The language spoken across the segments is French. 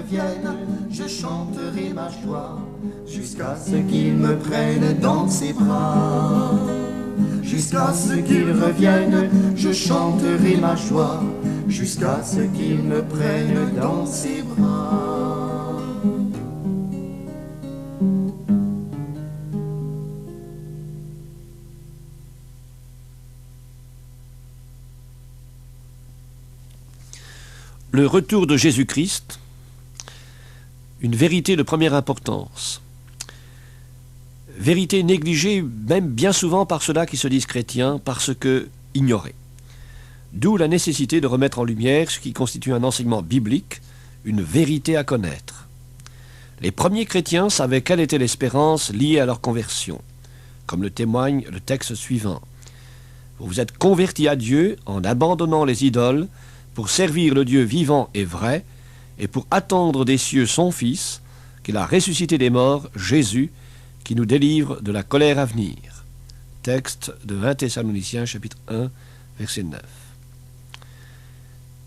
revienne, je chanterai ma joie, jusqu'à ce qu'il me prenne dans ses bras. Jusqu'à ce qu'il revienne, je chanterai ma joie, jusqu'à ce qu'il me prenne dans ses bras. Le retour de Jésus-Christ, une vérité de première importance. Vérité négligée même bien souvent par ceux-là qui se disent chrétiens parce que ignorés. D'où la nécessité de remettre en lumière ce qui constitue un enseignement biblique, une vérité à connaître. Les premiers chrétiens savaient quelle était l'espérance liée à leur conversion, comme le témoigne le texte suivant. Vous vous êtes convertis à Dieu en abandonnant les idoles pour servir le Dieu vivant et vrai et pour attendre des cieux son Fils, qu'il a ressuscité des morts, Jésus, qui nous délivre de la colère à venir. Texte de 1 Thessaloniciens, chapitre 1, verset 9.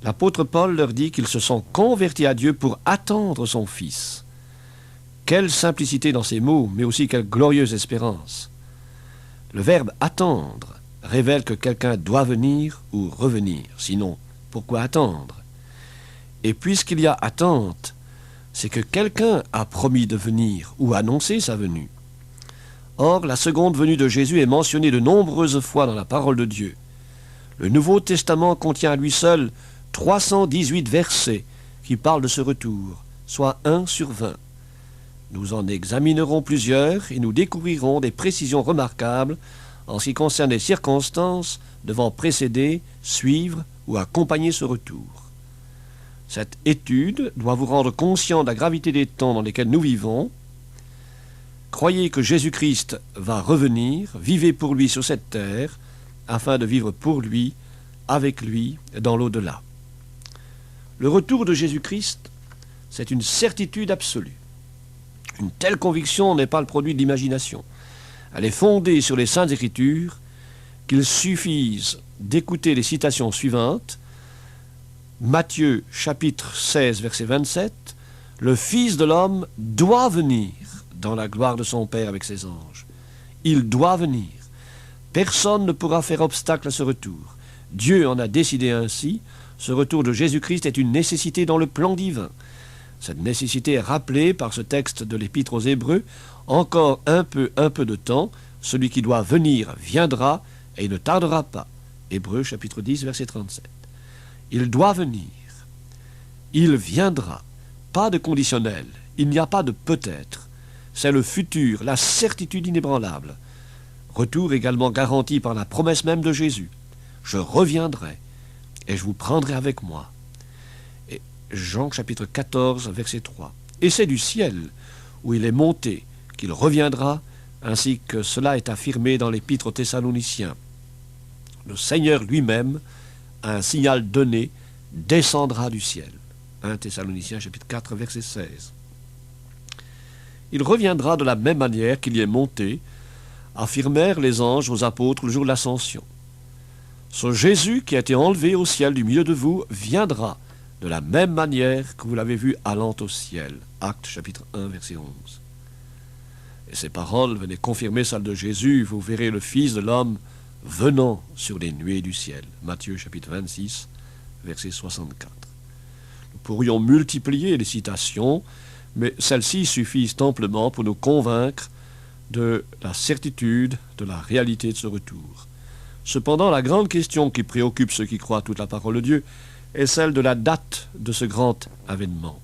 L'apôtre Paul leur dit qu'ils se sont convertis à Dieu pour attendre son Fils. Quelle simplicité dans ces mots, mais aussi quelle glorieuse espérance. Le verbe « attendre » révèle que quelqu'un doit venir ou revenir. Sinon, pourquoi attendre? Et puisqu'il y a attente, c'est que quelqu'un a promis de venir ou annoncé sa venue. Or, la seconde venue de Jésus est mentionnée de nombreuses fois dans la parole de Dieu. Le Nouveau Testament contient à lui seul 318 versets qui parlent de ce retour, soit 1 sur 20. Nous en examinerons plusieurs et nous découvrirons des précisions remarquables en ce qui concerne les circonstances devant précéder, suivre ou accompagner ce retour. Cette étude doit vous rendre conscient de la gravité des temps dans lesquels nous vivons. Croyez que Jésus-Christ va revenir, vivez pour lui sur cette terre, afin de vivre pour lui, avec lui, dans l'au-delà. Le retour de Jésus-Christ, c'est une certitude absolue. Une telle conviction n'est pas le produit de l'imagination. Elle est fondée sur les Saintes Écritures, qu'il suffise d'écouter les citations suivantes. Matthieu, chapitre 16, verset 27, « Le Fils de l'homme doit venir dans la gloire de son Père avec ses anges. » Il doit venir. Personne ne pourra faire obstacle à ce retour. Dieu en a décidé ainsi. Ce retour de Jésus-Christ est une nécessité dans le plan divin. Cette nécessité est rappelée par ce texte de l'Épître aux Hébreux. Encore un peu de temps, celui qui doit venir viendra et il ne tardera pas. Hébreux chapitre 10, verset 37. Il doit venir. Il viendra. Pas de conditionnel. Il n'y a pas de peut-être. C'est le futur, la certitude inébranlable. Retour également garanti par la promesse même de Jésus. Je reviendrai et je vous prendrai avec moi. Et Jean chapitre 14, verset 3. Et c'est du ciel où il est monté qu'il reviendra, ainsi que cela est affirmé dans l'Épître aux Thessaloniciens. Le Seigneur lui-même, à un signal donné, descendra du ciel. 1 Thessaloniciens chapitre 4, verset 16. Il reviendra de la même manière qu'il y est monté, affirmèrent les anges aux apôtres le jour de l'ascension. Ce Jésus qui a été enlevé au ciel du milieu de vous viendra de la même manière que vous l'avez vu allant au ciel. Actes chapitre 1, verset 11. Et ces paroles venaient confirmer celles de Jésus. Vous verrez le Fils de l'homme venant sur les nuées du ciel. Matthieu chapitre 26, verset 64. Nous pourrions multiplier les citations, mais celles-ci suffisent amplement pour nous convaincre de la certitude, de la réalité de ce retour. Cependant, la grande question qui préoccupe ceux qui croient à toute la parole de Dieu est celle de la date de ce grand avènement.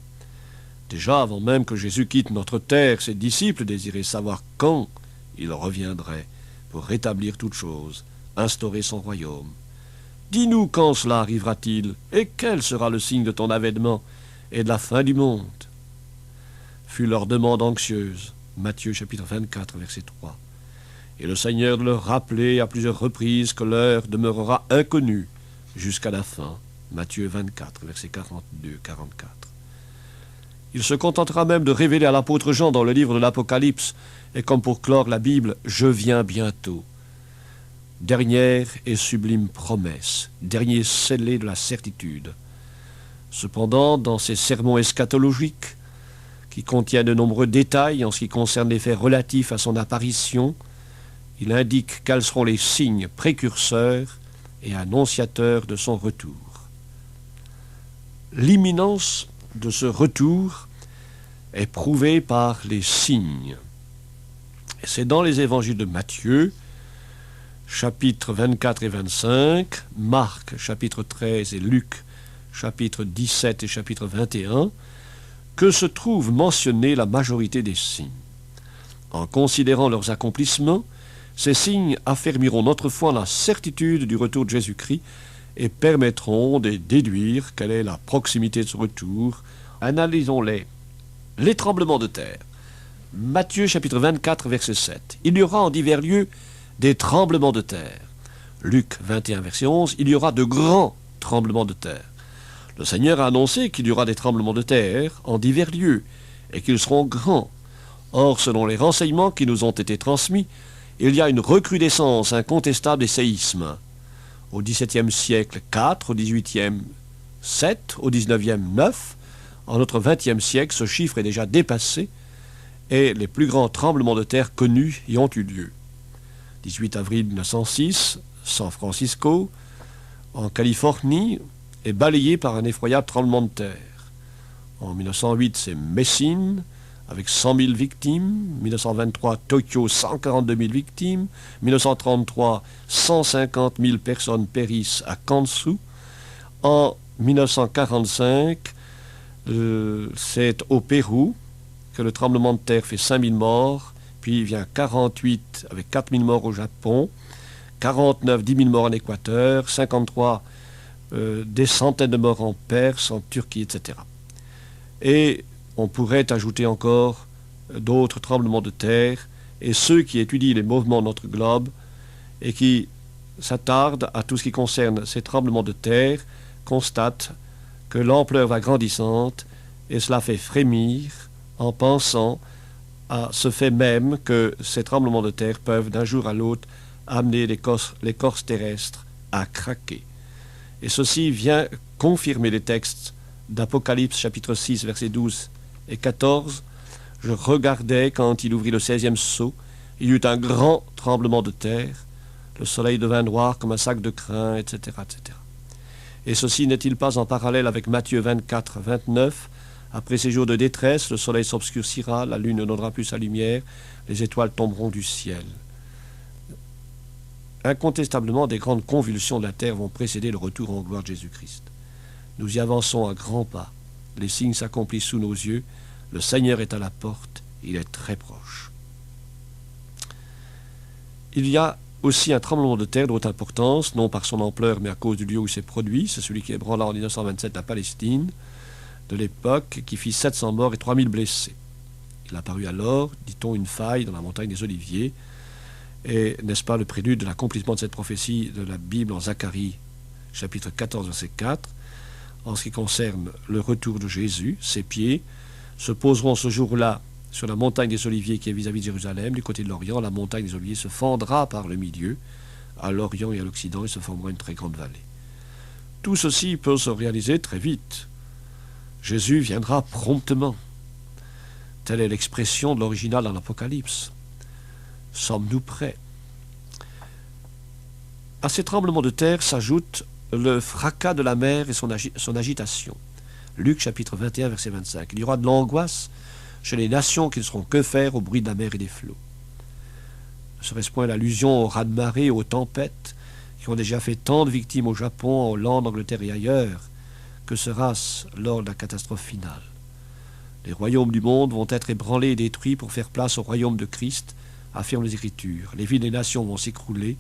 Déjà, avant même que Jésus quitte notre terre, ses disciples désiraient savoir quand il reviendrait pour rétablir toutes choses, instaurer son royaume. Dis-nous quand cela arrivera-t-il, et quel sera le signe de ton avènement et de la fin du monde? Fut leur demande anxieuse. Matthieu chapitre 24, verset 3. Et le Seigneur de leur rappeler à plusieurs reprises que l'heure demeurera inconnue jusqu'à la fin. Matthieu 24, verset 42-44. Il se contentera même de révéler à l'apôtre Jean dans le livre de l'Apocalypse, et comme pour clore la Bible, « Je viens bientôt ». Dernière et sublime promesse, dernier scellé de la certitude. Cependant, dans ses sermons eschatologiques, qui contiennent de nombreux détails en ce qui concerne les faits relatifs à son apparition, il indique quels seront les signes précurseurs et annonciateurs de son retour. L'imminence de ce retour est prouvée par les signes. Et c'est dans les évangiles de Matthieu, chapitres 24 et 25, Marc, chapitre 13 et Luc, chapitre 17 et chapitre 21, que se trouve mentionnée la majorité des signes. En considérant leurs accomplissements, ces signes affermiront notre foi en la certitude du retour de Jésus-Christ et permettront de déduire quelle est la proximité de ce retour. Analysons-les. Les tremblements de terre. Matthieu chapitre 24, verset 7. Il y aura en divers lieux des tremblements de terre. Luc 21, verset 11. Il y aura de grands tremblements de terre. Le Seigneur a annoncé qu'il y aura des tremblements de terre en divers lieux et qu'ils seront grands. Or, selon les renseignements qui nous ont été transmis, il y a une recrudescence incontestable des séismes. Au XVIIe siècle, 4, au XVIIIe, 7, au XIXe, 9. En notre XXe siècle, ce chiffre est déjà dépassé et les plus grands tremblements de terre connus y ont eu lieu. 18 avril 1906, San Francisco, en Californie, est balayé par un effroyable tremblement de terre. En 1908, c'est Messine, avec 100 000 victimes. 1923, Tokyo, 142 000 victimes. 1933, 150 000 personnes périssent à Kansu. En 1945, c'est au Pérou que le tremblement de terre fait 5 000 morts. Puis il vient 48 avec 4 000 morts au Japon. 49, 10 000 morts en Équateur. 53, des centaines de morts en Perse, en Turquie, etc. Et on pourrait ajouter encore d'autres tremblements de terre, et ceux qui étudient les mouvements de notre globe et qui s'attardent à tout ce qui concerne ces tremblements de terre constatent que l'ampleur va grandissante, et cela fait frémir en pensant à ce fait même que ces tremblements de terre peuvent d'un jour à l'autre amener l'écorce terrestre à craquer. Et ceci vient confirmer les textes d'Apocalypse chapitre 6 versets 12 et 14. Je regardais quand il ouvrit le 16e sceau, il y eut un grand tremblement de terre, le soleil devint noir comme un sac de crin, etc., etc. Et ceci n'est-il pas en parallèle avec Matthieu 24, 29, après ces jours de détresse, le soleil s'obscurcira, la lune ne donnera plus sa lumière, les étoiles tomberont du ciel. Incontestablement, des grandes convulsions de la terre vont précéder le retour en gloire de Jésus-Christ. Nous y avançons à grands pas. Les signes s'accomplissent sous nos yeux. Le Seigneur est à la porte. Il est très proche. Il y a aussi un tremblement de terre de haute importance, non par son ampleur, mais à cause du lieu où il s'est produit. C'est celui qui ébranla en 1927 la Palestine de l'époque, qui fit 700 morts et 3000 blessés. Il apparut alors, dit-on, une faille dans la montagne des Oliviers. Et n'est-ce pas le prélude de l'accomplissement de cette prophétie de la Bible en Zacharie, chapitre 14, verset 4. En ce qui concerne le retour de Jésus, ses pieds se poseront ce jour-là sur la montagne des Oliviers qui est vis-à-vis de Jérusalem, du côté de l'Orient. La montagne des Oliviers se fendra par le milieu. À l'Orient et à l'Occident, il se formera une très grande vallée. Tout ceci peut se réaliser très vite. Jésus viendra promptement. Telle est l'expression de l'original dans l'Apocalypse. Sommes-nous prêts? À ces tremblements de terre s'ajoute le fracas de la mer et son agitation. Luc chapitre 21, verset 25. Il y aura de l'angoisse chez les nations qui ne sauront que faire au bruit de la mer et des flots. Ne serait-ce point l'allusion aux raz-de-marée et aux tempêtes qui ont déjà fait tant de victimes au Japon, en Hollande, Angleterre et ailleurs? Que sera-ce lors de la catastrophe finale? Les royaumes du monde vont être ébranlés et détruits pour faire place au royaume de Christ, affirment les Écritures. Les villes et nations vont s'écrouler.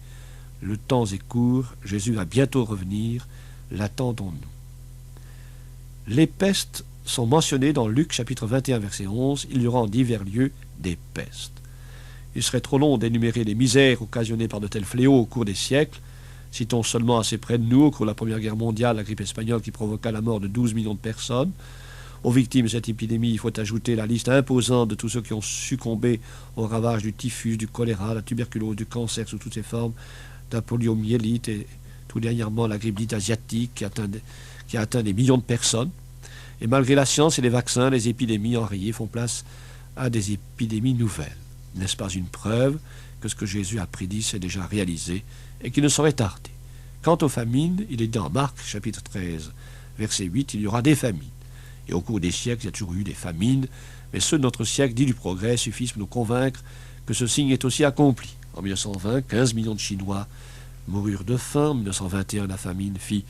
Le temps est court. Jésus va bientôt revenir. L'attendons-nous. Les pestes sont mentionnées dans Luc chapitre 21, verset 11. Il y aura en divers lieux des pestes. Il serait trop long d'énumérer les misères occasionnées par de tels fléaux au cours des siècles. Citons seulement assez près de nous, au cours de la Première Guerre mondiale, la grippe espagnole qui provoqua la mort de 12 millions de personnes. Aux victimes de cette épidémie, il faut ajouter la liste imposante de tous ceux qui ont succombé aux ravages du typhus, du choléra, la tuberculose, du cancer sous toutes ses formes, de la poliomyélite et tout dernièrement la grippe dite asiatique qui a atteint des millions de personnes. Et malgré la science et les vaccins, les épidémies enrayées font place à des épidémies nouvelles. N'est-ce pas une preuve que ce que Jésus a prédit s'est déjà réalisé et qu'il ne saurait tarder? Quant aux famines, il est dit en Marc, chapitre 13, verset 8, il y aura des famines. Et au cours des siècles, il y a toujours eu des famines, mais ceux de notre siècle, dit du progrès, suffisent pour nous convaincre que ce signe est aussi accompli. En 1920, 15 millions de Chinois moururent de faim. En 1921, la famine fit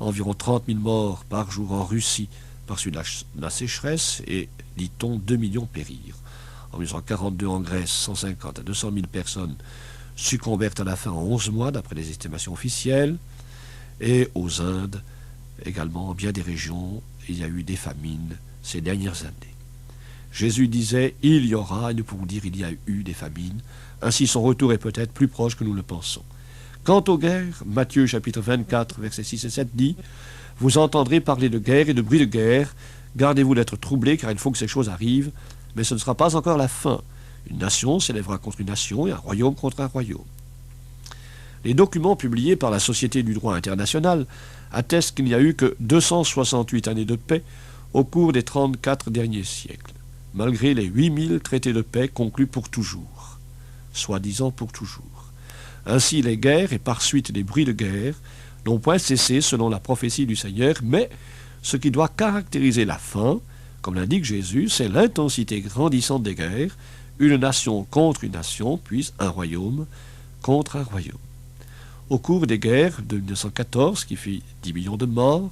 environ 30 000 morts par jour en Russie par suite de la sécheresse et, dit-on, 2 millions périrent. En 1942, en Grèce, 150 à 200 000 personnes succombèrent à la faim en 11 mois, d'après les estimations officielles. Et aux Indes, également, en bien des régions, il y a eu des famines ces dernières années. Jésus disait « il y aura », et nous pouvons dire « il y a eu des famines ». Ainsi, son retour est peut-être plus proche que nous le pensons. Quant aux guerres, Matthieu chapitre 24, versets 6 et 7 dit « Vous entendrez parler de guerre et de bruit de guerre. Gardez-vous d'être troublés, car il faut que ces choses arrivent. Mais ce ne sera pas encore la fin. Une nation s'élèvera contre une nation et un royaume contre un royaume. » Les documents publiés par la Société du droit international attestent qu'il n'y a eu que 268 années de paix au cours des 34 derniers siècles, malgré les 8000 traités de paix conclus pour toujours, soi-disant pour toujours. Ainsi, les guerres et par suite les bruits de guerre n'ont point cessé selon la prophétie du Seigneur, mais ce qui doit caractériser la fin, comme l'indique Jésus, c'est l'intensité grandissante des guerres, une nation contre une nation, puis un royaume contre un royaume. Au cours des guerres de 1914, qui fit 10 millions de morts,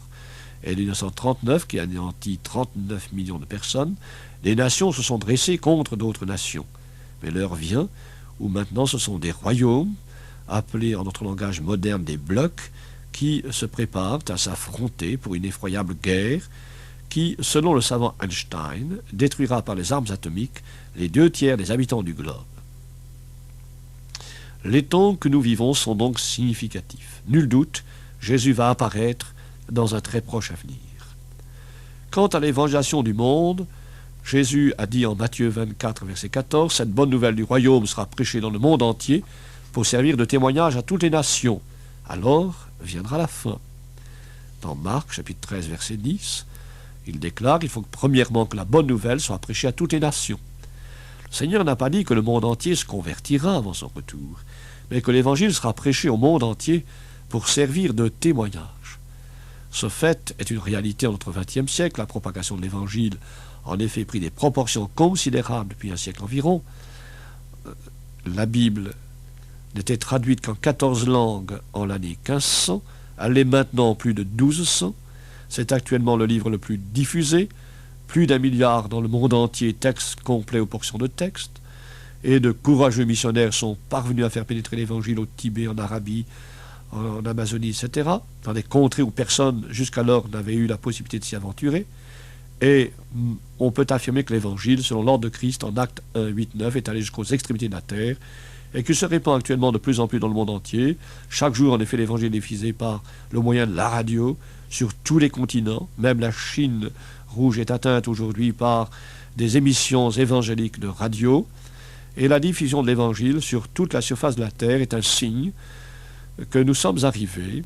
et de 1939, qui anéantit 39 millions de personnes, les nations se sont dressées contre d'autres nations. Mais l'heure vient où maintenant ce sont des royaumes, appelés en notre langage moderne des blocs, qui se préparent à s'affronter pour une effroyable guerre qui, selon le savant Einstein, détruira par les armes atomiques les 2/3 des habitants du globe. Les temps que nous vivons sont donc significatifs. Nul doute, Jésus va apparaître dans un très proche avenir. Quant à l'évangélisation du monde, Jésus a dit en Matthieu 24, verset 14, « Cette bonne nouvelle du royaume sera prêchée dans le monde entier pour servir de témoignage à toutes les nations. Alors viendra la fin. » Dans Marc, chapitre 13, verset 10, il déclare qu'il faut premièrement que la bonne nouvelle soit prêchée à toutes les nations. Le Seigneur n'a pas dit que le monde entier se convertira avant son retour, mais que l'évangile sera prêché au monde entier pour servir de témoignage. Ce fait est une réalité en notre XXe siècle. La propagation de l'évangile en effet pris des proportions considérables depuis un siècle environ. La Bible n'était traduite qu'en 14 langues en l'année 1500, elle est maintenant en plus de 1200. C'est actuellement le livre le plus diffusé, plus d'1 milliard dans le monde entier, textes complets aux portions de textes, et de courageux missionnaires sont parvenus à faire pénétrer l'évangile au Tibet, en Arabie, en Amazonie, etc., dans des contrées où personne jusqu'alors n'avait eu la possibilité de s'y aventurer. Et on peut affirmer que l'évangile, selon l'ordre de Christ, en Actes 1, 8, 9, est allé jusqu'aux extrémités de la terre, et qu'il se répand actuellement de plus en plus dans le monde entier. Chaque jour, en effet, l'évangile est diffusé par le moyen de la radio, sur tous les continents. Même la Chine rouge est atteinte aujourd'hui par des émissions évangéliques de radio. Et la diffusion de l'évangile sur toute la surface de la terre est un signe que nous sommes arrivés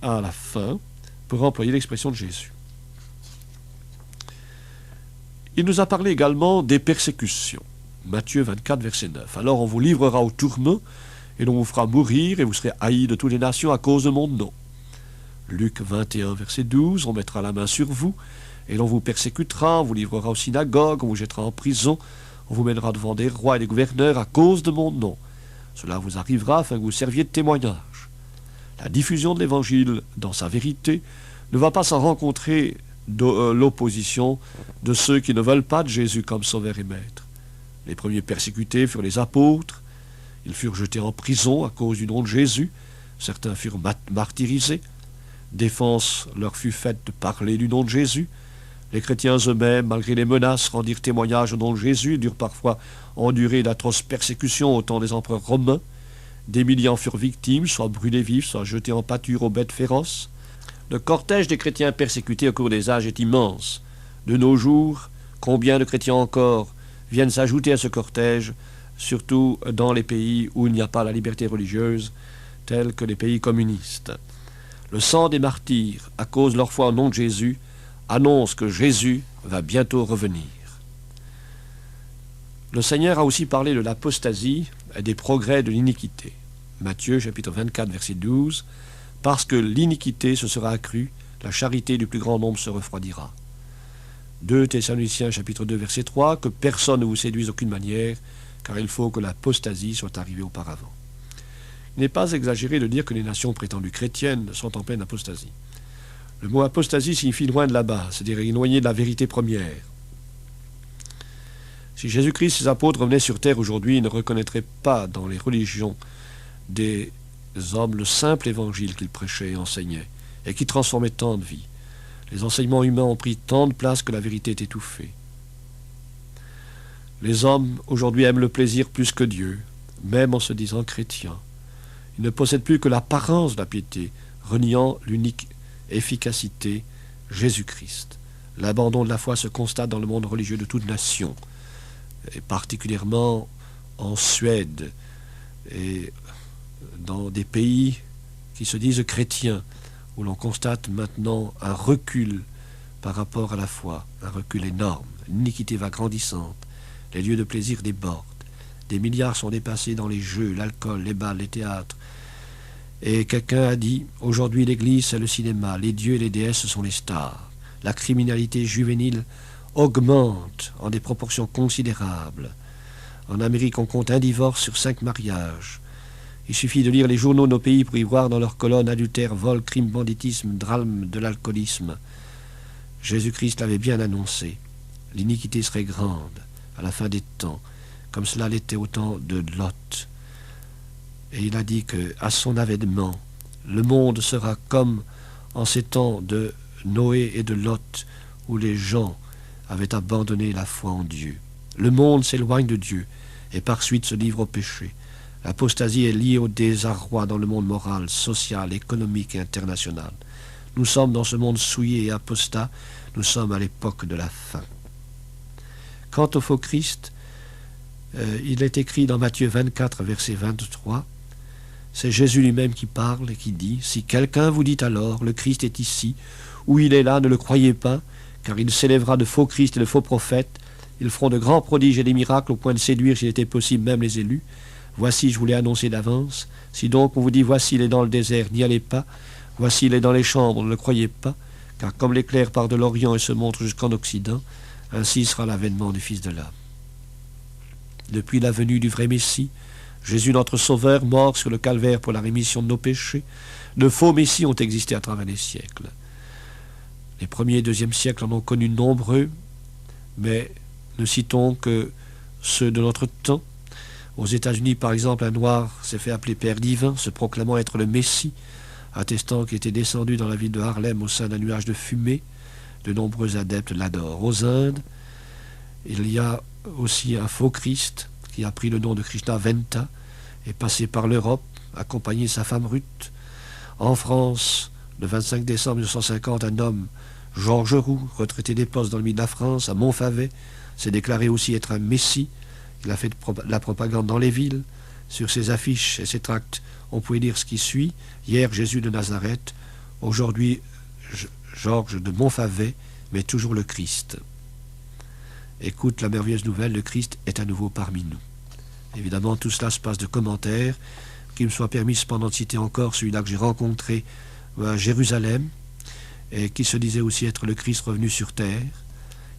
à la fin, pour employer l'expression de Jésus. Il nous a parlé également des persécutions. Matthieu 24, verset 9. « Alors on vous livrera au tourment, et l'on vous fera mourir, et vous serez haïs de toutes les nations à cause de mon nom. » Luc 21, verset 12. « On mettra la main sur vous, et l'on vous persécutera, on vous livrera aux synagogues, on vous jettera en prison, on vous mènera devant des rois et des gouverneurs à cause de mon nom. Cela vous arrivera afin que vous serviez de témoignage. » La diffusion de l'évangile dans sa vérité ne va pas sans rencontrer l'opposition de ceux qui ne veulent pas de Jésus comme sauveur et maître. Les premiers persécutés furent les apôtres. Ils furent jetés en prison à cause du nom de Jésus. Certains furent martyrisés. Défense leur fut faite de parler du nom de Jésus. Les chrétiens eux-mêmes, malgré les menaces, rendirent témoignage au nom de Jésus. Ils durent parfois endurer d'atroces persécutions au temps des empereurs romains. Des milliers en furent victimes, soit brûlés vifs, soit jetés en pâture aux bêtes féroces. Le cortège des chrétiens persécutés au cours des âges est immense. De nos jours, combien de chrétiens encore viennent s'ajouter à ce cortège, surtout dans les pays où il n'y a pas la liberté religieuse, tels que les pays communistes. Le sang des martyrs, à cause de leur foi au nom de Jésus, annonce que Jésus va bientôt revenir. Le Seigneur a aussi parlé de l'apostasie et des progrès de l'iniquité. Matthieu chapitre 24 verset 12, « Parce que l'iniquité se sera accrue, la charité du plus grand nombre se refroidira. » 2 Thessaloniciens chapitre 2 verset 3, « Que personne ne vous séduise d'aucune manière, car il faut que l'apostasie soit arrivée auparavant. » Il n'est pas exagéré de dire que les nations prétendues chrétiennes sont en pleine apostasie. Le mot apostasie signifie loin de là-bas, c'est-à-dire éloigné de la vérité première. Si Jésus-Christ et ses apôtres venaient sur terre aujourd'hui, ils ne reconnaîtraient pas dans les religions des hommes le simple évangile qu'ils prêchaient et enseignaient, et qui transformait tant de vies. Les enseignements humains ont pris tant de place que la vérité est étouffée. Les hommes aujourd'hui aiment le plaisir plus que Dieu, même en se disant chrétiens. Ils ne possèdent plus que l'apparence de la piété, reniant l'unique efficacité, Jésus-Christ. L'abandon de la foi se constate dans le monde religieux de toute nation, et particulièrement en Suède et dans des pays qui se disent chrétiens, où l'on constate maintenant un recul par rapport à la foi, un recul énorme. L'iniquité va grandissante, les lieux de plaisir débordent, des milliards sont dépassés dans les jeux, l'alcool, les bals, les théâtres. Et quelqu'un a dit, aujourd'hui l'église c'est le cinéma, les dieux et les déesses sont les stars. La criminalité juvénile augmente en des proportions considérables. En Amérique, on compte un divorce sur 5 mariages. Il suffit de lire les journaux de nos pays pour y voir dans leurs colonnes adultère, vol, crime, banditisme, drame de l'alcoolisme. Jésus-Christ l'avait bien annoncé. L'iniquité serait grande à la fin des temps, comme cela l'était au temps de Lot. Et il a dit qu'à son avènement, le monde sera comme en ces temps de Noé et de Lot, où les gens avaient abandonné la foi en Dieu. Le monde s'éloigne de Dieu et par suite se livre au péché. L'apostasie est liée au désarroi dans le monde moral, social, économique et international. Nous sommes dans ce monde souillé et apostat, nous sommes à l'époque de la fin. Quant au faux Christ, il est écrit dans Matthieu 24, verset 23, c'est Jésus lui-même qui parle et qui dit, « Si quelqu'un vous dit alors, le Christ est ici, ou il est là, ne le croyez pas, car il s'élèvera de faux Christ et de faux prophètes, ils feront de grands prodiges et des miracles au point de séduire, s'il était possible, même les élus. Voici, je vous l'ai annoncé d'avance. Si donc on vous dit, voici, il est dans le désert, n'y allez pas. Voici, il est dans les chambres, ne le croyez pas. Car comme l'éclair part de l'Orient et se montre jusqu'en Occident, ainsi sera l'avènement du Fils de l'homme. » Depuis la venue du vrai Messie, Jésus notre Sauveur, mort sur le calvaire pour la rémission de nos péchés, de faux Messies ont existé à travers les siècles. Les premiers et deuxième siècles en ont connu nombreux, mais ne citons que ceux de notre temps. Aux États-Unis, par exemple, un noir s'est fait appeler Père divin, se proclamant être le Messie, attestant qu'il était descendu dans la ville de Harlem au sein d'un nuage de fumée. De nombreux adeptes l'adorent. Aux Indes, il y a aussi un faux Christ qui a pris le nom de Krishna Venta et passé par l'Europe, accompagné de sa femme Ruth. En France, le 25 décembre 1950, un homme, Georges Roux, retraité des postes dans le milieu de la France, à Montfavet, s'est déclaré aussi être un messie. Il a fait de la propagande dans les villes. Sur ses affiches et ses tracts, on pouvait lire ce qui suit. Hier, Jésus de Nazareth. Aujourd'hui, Georges de Montfavet, mais toujours le Christ. Écoute la merveilleuse nouvelle, le Christ est à nouveau parmi nous. Évidemment, tout cela se passe de commentaires. Qu'il me soit permis cependant de citer encore celui-là que j'ai rencontré à Jérusalem, et qui se disait aussi être le Christ revenu sur terre.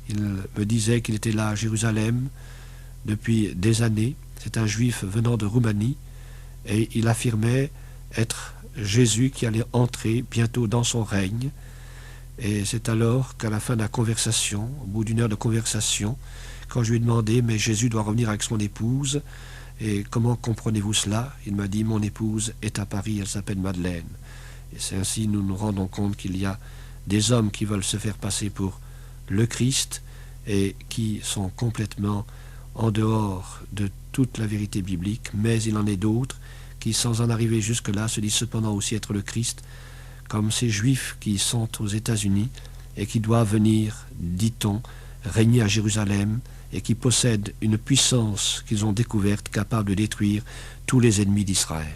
Il me disait qu'il était là à Jérusalem depuis des années. C'est un juif venant de Roumanie, et il affirmait être Jésus qui allait entrer bientôt dans son règne. Et c'est alors qu'à la fin de la conversation, au bout d'une heure de conversation, quand je lui ai demandé, mais Jésus doit revenir avec son épouse, et comment comprenez-vous cela? Il m'a dit, mon épouse est à Paris, elle s'appelle Madeleine. Et c'est ainsi nous nous rendons compte qu'il y a des hommes qui veulent se faire passer pour le Christ et qui sont complètement en dehors de toute la vérité biblique, mais il en est d'autres qui, sans en arriver jusque-là, se disent cependant aussi être le Christ, comme ces Juifs qui sont aux États-Unis et qui doivent venir, dit-on, régner à Jérusalem et qui possèdent une puissance qu'ils ont découverte capable de détruire tous les ennemis d'Israël.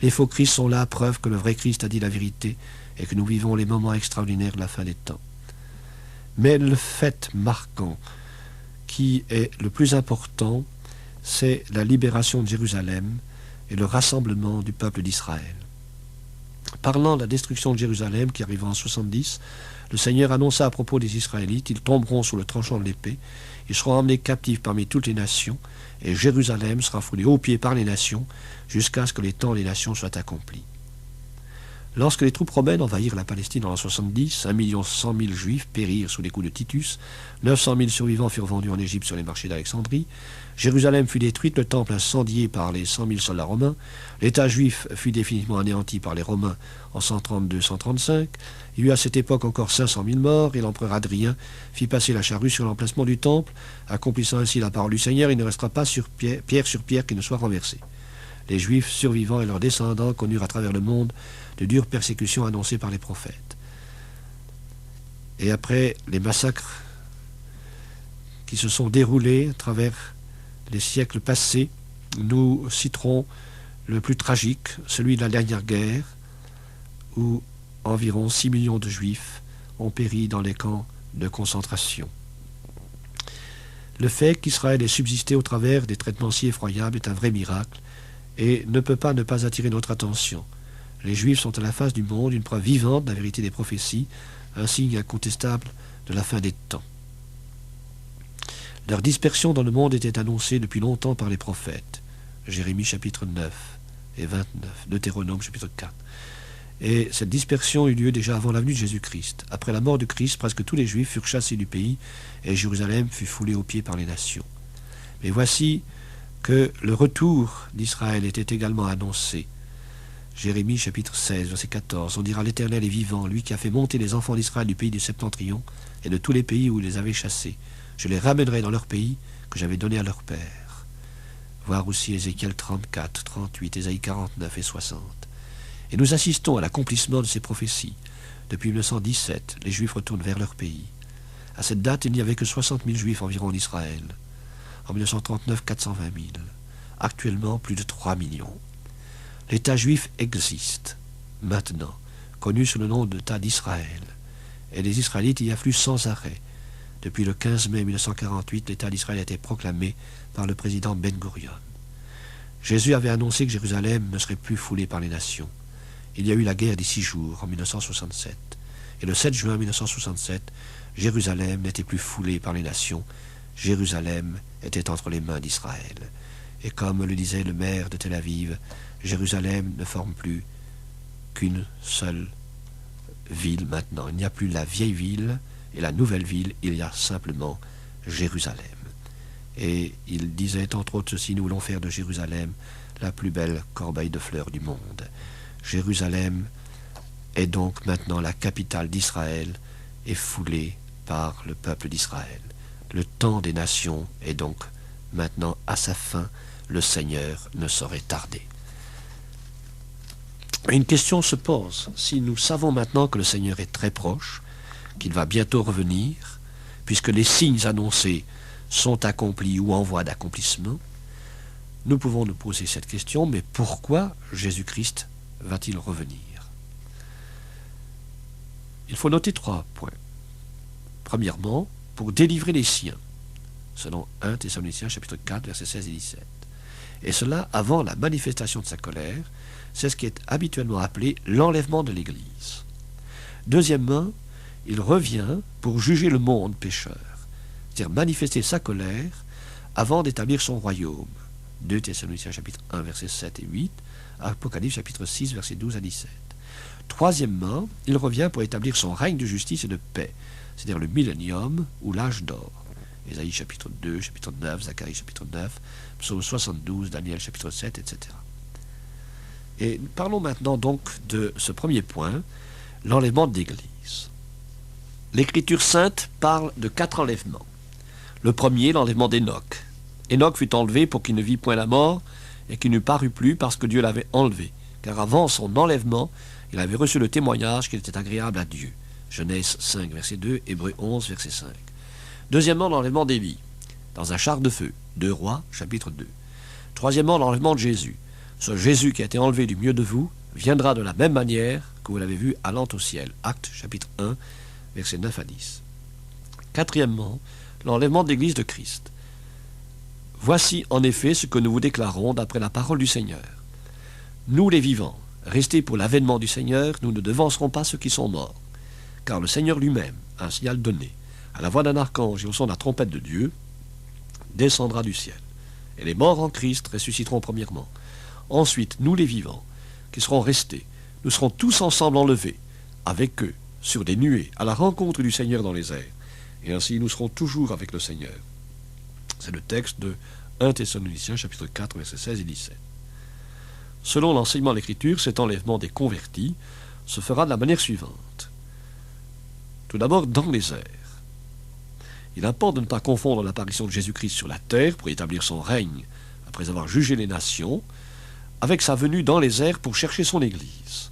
Les faux Christ sont là, preuve que le vrai Christ a dit la vérité et que nous vivons les moments extraordinaires de la fin des temps. Mais le fait marquant qui est le plus important, c'est la libération de Jérusalem et le rassemblement du peuple d'Israël. Parlant de la destruction de Jérusalem qui arrivera en 70, le Seigneur annonça à propos des Israélites: ils tomberont sous le tranchant de l'épée, ils seront emmenés captifs parmi toutes les nations, et Jérusalem sera foulée aux pieds par les nations, jusqu'à ce que les temps des nations soient accomplis. Lorsque les troupes romaines envahirent la Palestine en l'an 70, 1 100 000 Juifs périrent sous les coups de Titus, 900 000 survivants furent vendus en Égypte sur les marchés d'Alexandrie, Jérusalem fut détruite, le temple incendié par les 100 000 soldats romains, l'État juif fut définitivement anéanti par les Romains en 132-135, il y eut à cette époque encore 500 000 morts, et l'empereur Adrien fit passer la charrue sur l'emplacement du temple, accomplissant ainsi la parole du Seigneur: il ne restera pas pierre sur pierre qui ne soit renversée. Les Juifs survivants et leurs descendants connurent à travers le monde de dures persécutions annoncées par les prophètes. Et après les massacres qui se sont déroulés à travers les siècles passés, nous citerons le plus tragique, celui de la dernière guerre, où environ 6 millions de Juifs ont péri dans les camps de concentration. Le fait qu'Israël ait subsisté au travers des traitements si effroyables est un vrai miracle et ne peut pas ne pas attirer notre attention. Les Juifs sont à la face du monde une preuve vivante de la vérité des prophéties, un signe incontestable de la fin des temps. Leur dispersion dans le monde était annoncée depuis longtemps par les prophètes. Jérémie chapitre 9 et 29, Deutéronome chapitre 4. Et cette dispersion eut lieu déjà avant la venue de Jésus-Christ. Après la mort de Christ, presque tous les Juifs furent chassés du pays et Jérusalem fut foulée aux pieds par les nations. Mais voici que le retour d'Israël était également annoncé. Jérémie chapitre 16, verset 14. On dira: l'Éternel est vivant, lui qui a fait monter les enfants d'Israël du pays du septentrion et de tous les pays où il les avait chassés. Je les ramènerai dans leur pays que j'avais donné à leur père. Voir aussi Ézéchiel 34, 38, Ésaïe 49 et 60. Et nous assistons à l'accomplissement de ces prophéties. Depuis 1917, les Juifs retournent vers leur pays. À cette date, il n'y avait que 60 000 Juifs environ en Israël. En 1939, 420 000. Actuellement, plus de 3 millions. L'État juif existe, maintenant, connu sous le nom d'État d'Israël. Et les Israélites y affluent sans arrêt. Depuis le 15 mai 1948, l'État d'Israël a été proclamé par le président Ben Gurion. Jésus avait annoncé que Jérusalem ne serait plus foulée par les nations. Il y a eu la guerre des 6 jours en 1967. Et le 7 juin 1967, Jérusalem n'était plus foulée par les nations. Jérusalem était entre les mains d'Israël. Et comme le disait le maire de Tel Aviv, Jérusalem ne forme plus qu'une seule ville maintenant. Il n'y a plus la vieille ville et la nouvelle ville, il y a simplement Jérusalem. Et il disait entre autres ceci: nous voulons faire de Jérusalem la plus belle corbeille de fleurs du monde. Jérusalem est donc maintenant la capitale d'Israël et foulée par le peuple d'Israël. Le temps des nations est donc maintenant à sa fin. Le Seigneur ne saurait tarder. Une question se pose. Si nous savons maintenant que le Seigneur est très proche, qu'il va bientôt revenir, puisque les signes annoncés sont accomplis ou en voie d'accomplissement, nous pouvons nous poser cette question: mais pourquoi Jésus-Christ va-t-il revenir? Il faut noter 3 points. Premièrement, pour délivrer les siens, selon 1 Thessaloniciens chapitre 4, versets 16 et 17. Et cela avant la manifestation de sa colère. C'est ce qui est habituellement appelé l'enlèvement de l'Église. Deuxièmement, il revient pour juger le monde pécheur, c'est-à-dire manifester sa colère avant d'établir son royaume. 2 Thessaloniciens chapitre 1, versets 7 et 8, Apocalypse chapitre 6, versets 12 à 17. Troisièmement, il revient pour établir son règne de justice et de paix, c'est-à-dire le millénium ou l'âge d'or. Ésaïe chapitre 2, chapitre 9, Zacharie chapitre 9, Psaume 72, Daniel chapitre 7, etc. Et parlons maintenant donc de ce premier point, l'enlèvement de l'Église. L'Écriture sainte parle de 4 enlèvements. Le premier, l'enlèvement d'Hénoch. Hénoch fut enlevé pour qu'il ne vit point la mort et qu'il ne parut plus parce que Dieu l'avait enlevé. Car avant son enlèvement, il avait reçu le témoignage qu'il était agréable à Dieu. Genèse 5, verset 2, Hébreux 11, verset 5. Deuxièmement, l'enlèvement d'Élie, dans un char de feu. 2 Rois, chapitre 2. Troisièmement, l'enlèvement de Jésus. Ce Jésus qui a été enlevé du milieu de vous viendra de la même manière que vous l'avez vu allant au ciel. Actes chapitre 1, versets 9 à 10. Quatrièmement, l'enlèvement de l'Église de Christ. Voici en effet ce que nous vous déclarons d'après la parole du Seigneur. Nous les vivants, restés pour l'avènement du Seigneur, nous ne devancerons pas ceux qui sont morts, car le Seigneur lui-même, à un signal donné, à la voix d'un archange et au son de la trompette de Dieu, descendra du ciel. Et les morts en Christ ressusciteront premièrement. Ensuite, nous les vivants, qui serons restés, nous serons tous ensemble enlevés, avec eux, sur des nuées, à la rencontre du Seigneur dans les airs. Et ainsi, nous serons toujours avec le Seigneur. C'est le texte de 1 Thessaloniciens, chapitre 4, versets 16 et 17. Selon l'enseignement de l'Écriture, cet enlèvement des convertis se fera de la manière suivante. Tout d'abord, dans les airs. Il importe de ne pas confondre l'apparition de Jésus-Christ sur la terre pour établir son règne, après avoir jugé les nations, avec sa venue dans les airs pour chercher son Église.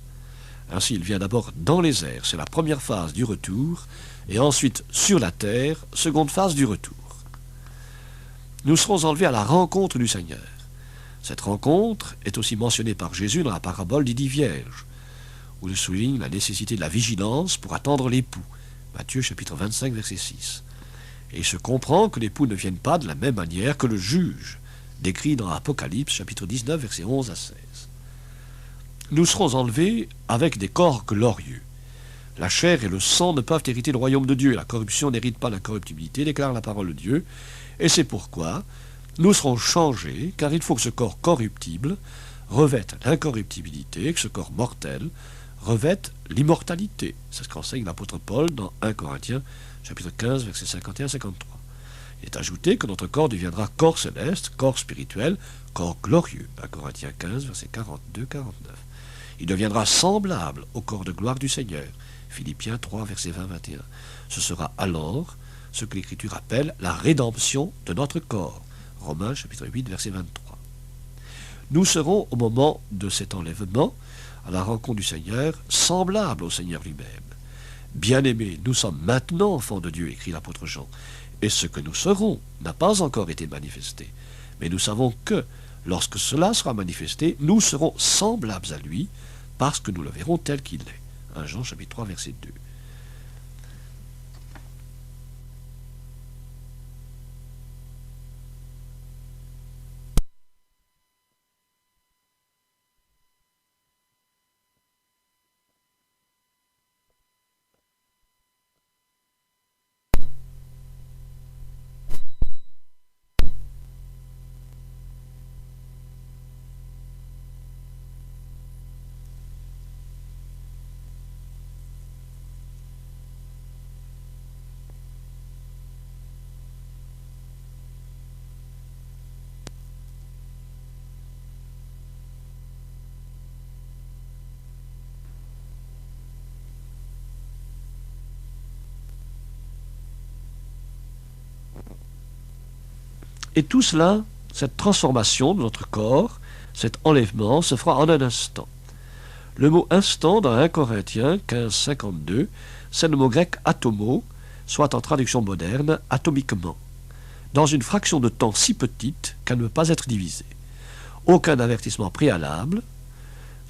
Ainsi, il vient d'abord dans les airs, c'est la première phase du retour, et ensuite sur la terre, seconde phase du retour. Nous serons enlevés à la rencontre du Seigneur. Cette rencontre est aussi mentionnée par Jésus dans la parabole des 10 vierges, où il souligne la nécessité de la vigilance pour attendre l'époux. Matthieu chapitre 25, verset 6. Et il se comprend que l'époux ne vienne pas de la même manière que le juge, décrit dans Apocalypse chapitre 19, versets 11 à 16. Nous serons enlevés avec des corps glorieux. La chair et le sang ne peuvent hériter le royaume de Dieu. La corruption n'hérite pas l'incorruptibilité, déclare la parole de Dieu. Et c'est pourquoi nous serons changés, car il faut que ce corps corruptible revête l'incorruptibilité, que ce corps mortel revête l'immortalité. C'est ce qu'enseigne l'apôtre Paul dans 1 Corinthiens, chapitre 15, versets 51-53. Il est ajouté que notre corps deviendra corps céleste, corps spirituel, corps glorieux. 1 Corinthiens 15, versets 42-49. Il deviendra semblable au corps de gloire du Seigneur. Philippiens 3, versets 20-21. Ce sera alors ce que l'Écriture appelle la rédemption de notre corps. Romains chapitre 8, verset 23. Nous serons, au moment de cet enlèvement, à la rencontre du Seigneur, semblables au Seigneur lui-même. Bien-aimés, nous sommes maintenant enfants de Dieu, écrit l'apôtre Jean, et ce que nous serons n'a pas encore été manifesté. Mais nous savons que, lorsque cela sera manifesté, nous serons semblables à lui, parce que nous le verrons tel qu'il est. 1 Jean chapitre 3, verset 2. Et tout cela, cette transformation de notre corps, cet enlèvement, se fera en un instant. Le mot instant dans 1 Corinthiens 15, 52, c'est le mot grec atomo, soit en traduction moderne, atomiquement, dans une fraction de temps si petite qu'elle ne peut pas être divisée. Aucun avertissement préalable,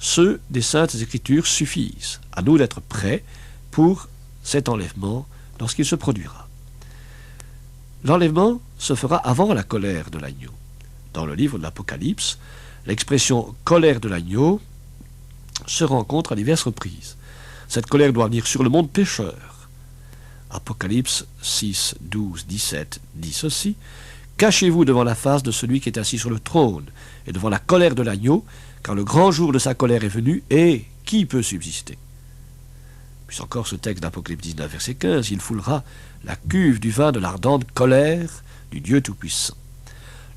ceux des Saintes Écritures suffisent. À nous d'être prêts pour cet enlèvement lorsqu'il se produira. L'enlèvement se fera avant la colère de l'agneau. Dans le livre de l'Apocalypse, l'expression « colère de l'agneau » se rencontre à diverses reprises. Cette colère doit venir sur le monde pécheur. Apocalypse 6, 12, 17 dit ceci: « Cachez-vous devant la face de celui qui est assis sur le trône et devant la colère de l'agneau, car le grand jour de sa colère est venu, et qui peut subsister ?» Puis encore ce texte d'Apocalypse 19, verset 15, « Il foulera la cuve du vin de l'ardente colère du Dieu Tout-Puissant. »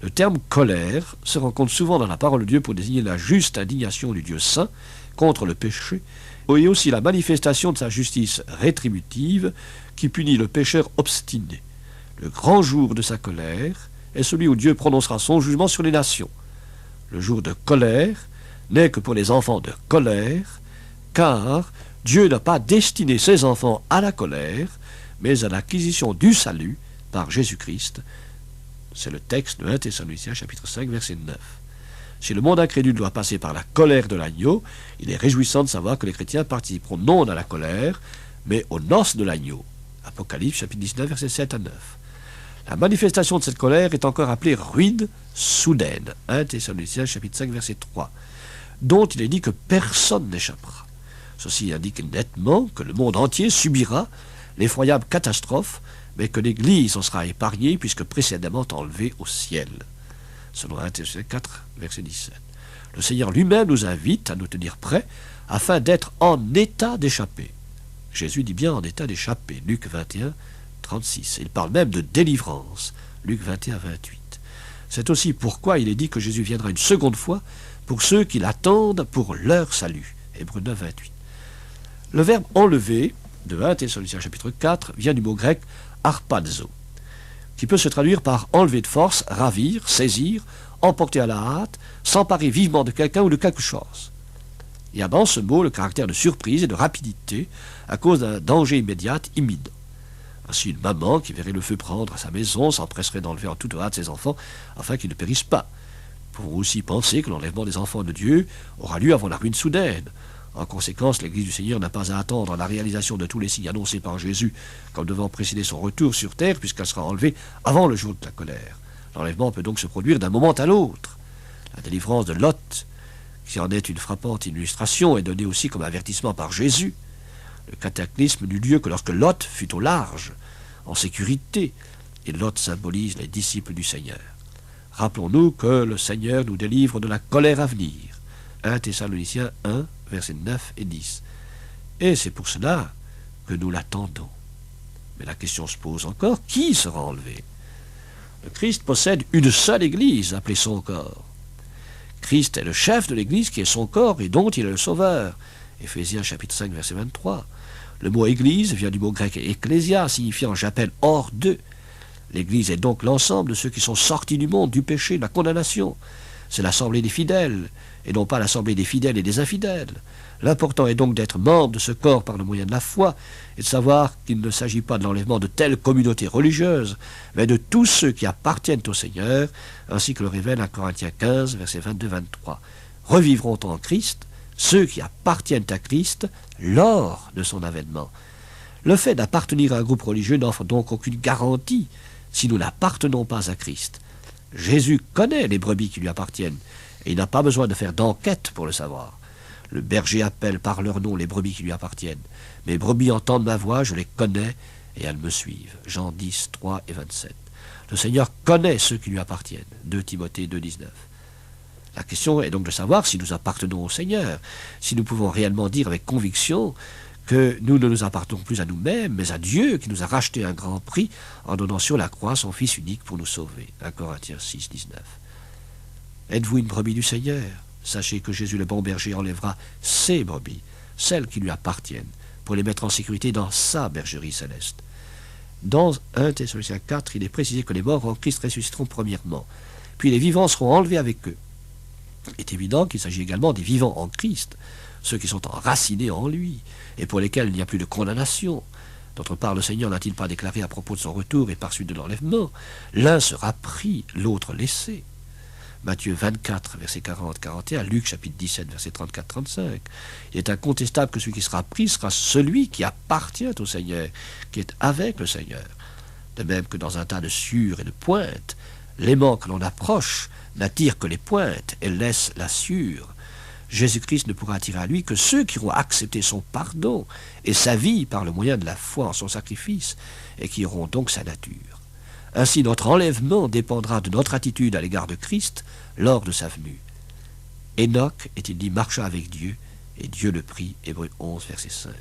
Le terme « colère » se rencontre souvent dans la parole de Dieu pour désigner la juste indignation du Dieu saint contre le péché, et aussi la manifestation de sa justice rétributive qui punit le pécheur obstiné. Le grand jour de sa colère est celui où Dieu prononcera son jugement sur les nations. Le jour de colère n'est que pour les enfants de colère, car Dieu n'a pas destiné ses enfants à la colère, mais à l'acquisition du salut par Jésus-Christ. C'est le texte de 1 Thessaloniciens chapitre 5, verset 9. Si le monde incrédule doit passer par la colère de l'agneau, il est réjouissant de savoir que les chrétiens participeront non à la colère, mais aux noces de l'agneau. Apocalypse chapitre 19, versets 7 à 9. La manifestation de cette colère est encore appelée ruine soudaine. 1 Thessaloniciens chapitre 5, verset 3, dont il est dit que personne n'échappera. Ceci indique nettement que le monde entier subira l'effroyable catastrophe, mais que l'Église en sera épargnée puisque précédemment enlevée au ciel. Selon 1 Thessaloniciens 4, verset 17. Le Seigneur lui-même nous invite à nous tenir prêts afin d'être en état d'échapper. Jésus dit bien en état d'échapper, Luc 21, 36. Il parle même de délivrance, Luc 21, 28. C'est aussi pourquoi il est dit que Jésus viendra une seconde fois pour ceux qui l'attendent pour leur salut, Hébreux 9, 28. Le verbe enlever, de 1 Thessaloniciens chapitre 4, vient du mot grec harpazo, qui peut se traduire par enlever de force, ravir, saisir, emporter à la hâte, s'emparer vivement de quelqu'un ou de quelque chose. Il y a dans ce mot le caractère de surprise et de rapidité à cause d'un danger immédiat, imminent. Ainsi, une maman qui verrait le feu prendre à sa maison s'empresserait d'enlever en toute hâte ses enfants afin qu'ils ne périssent pas. Nous pouvons aussi penser que l'enlèvement des enfants de Dieu aura lieu avant la ruine soudaine. En conséquence, l'Église du Seigneur n'a pas à attendre la réalisation de tous les signes annoncés par Jésus comme devant précéder son retour sur terre, puisqu'elle sera enlevée avant le jour de la colère. L'enlèvement peut donc se produire d'un moment à l'autre. La délivrance de Lot, qui en est une frappante illustration, est donnée aussi comme avertissement par Jésus. Le cataclysme n'eut lieu que lorsque Lot fut au large, en sécurité, et Lot symbolise les disciples du Seigneur. Rappelons-nous que le Seigneur nous délivre de la colère à venir. 1 Thessaloniciens 1, versets 9 et 10. Et c'est pour cela que nous l'attendons. Mais la question se pose encore, qui sera enlevé? Le Christ possède une seule Église, appelée son corps. Christ est le chef de l'Église qui est son corps et dont il est le sauveur. Éphésiens chapitre 5, verset 23. Le mot Église vient du mot grec ecclésia, signifiant j'appelle hors d'eux. L'Église est donc l'ensemble de ceux qui sont sortis du monde, du péché, de la condamnation. C'est l'assemblée des fidèles, et non pas l'assemblée des fidèles et des infidèles. L'important est donc d'être membre de ce corps par le moyen de la foi, et de savoir qu'il ne s'agit pas de l'enlèvement de telle communauté religieuse, mais de tous ceux qui appartiennent au Seigneur, ainsi que le révèle 1 Corinthiens 15, versets 22-23. Revivront en Christ ceux qui appartiennent à Christ lors de son avènement. Le fait d'appartenir à un groupe religieux n'offre donc aucune garantie si nous n'appartenons pas à Christ. Jésus connaît les brebis qui lui appartiennent, et il n'a pas besoin de faire d'enquête pour le savoir. Le berger appelle par leur nom les brebis qui lui appartiennent. Mes brebis entendent ma voix, je les connais, et elles me suivent. Jean 10, 3 et 27. Le Seigneur connaît ceux qui lui appartiennent. 2 Timothée 2, 19. La question est donc de savoir si nous appartenons au Seigneur, si nous pouvons réellement dire avec conviction que nous ne nous appartenons plus à nous-mêmes, mais à Dieu qui nous a racheté un grand prix en donnant sur la croix son Fils unique pour nous sauver. 1 Corinthiens 6, 19. Êtes-vous une brebis du Seigneur? Sachez que Jésus le bon berger enlèvera ses brebis, celles qui lui appartiennent, pour les mettre en sécurité dans sa bergerie céleste. Dans 1 Thessaloniciens 4, il est précisé que les morts en Christ ressusciteront premièrement, puis les vivants seront enlevés avec eux. Il est évident qu'il s'agit également des vivants en Christ, ceux qui sont enracinés en lui, et pour lesquels il n'y a plus de condamnation. D'autre part, le Seigneur n'a-t-il pas déclaré à propos de son retour et par suite de l'enlèvement, l'un sera pris, l'autre laissé. Matthieu 24, verset 40-41, Luc chapitre 17, verset 34-35. Il est incontestable que celui qui sera pris sera celui qui appartient au Seigneur, qui est avec le Seigneur. De même que dans un tas de sciures et de pointes, l'aimant que l'on approche n'attire que les pointes et laisse la sciure. Jésus-Christ ne pourra attirer à lui que ceux qui auront accepté son pardon et sa vie par le moyen de la foi en son sacrifice, et qui auront donc sa nature. Ainsi, notre enlèvement dépendra de notre attitude à l'égard de Christ lors de sa venue. Enoch, est-il dit, marcha avec Dieu, et Dieu le prit, Hébreux 11, verset 5.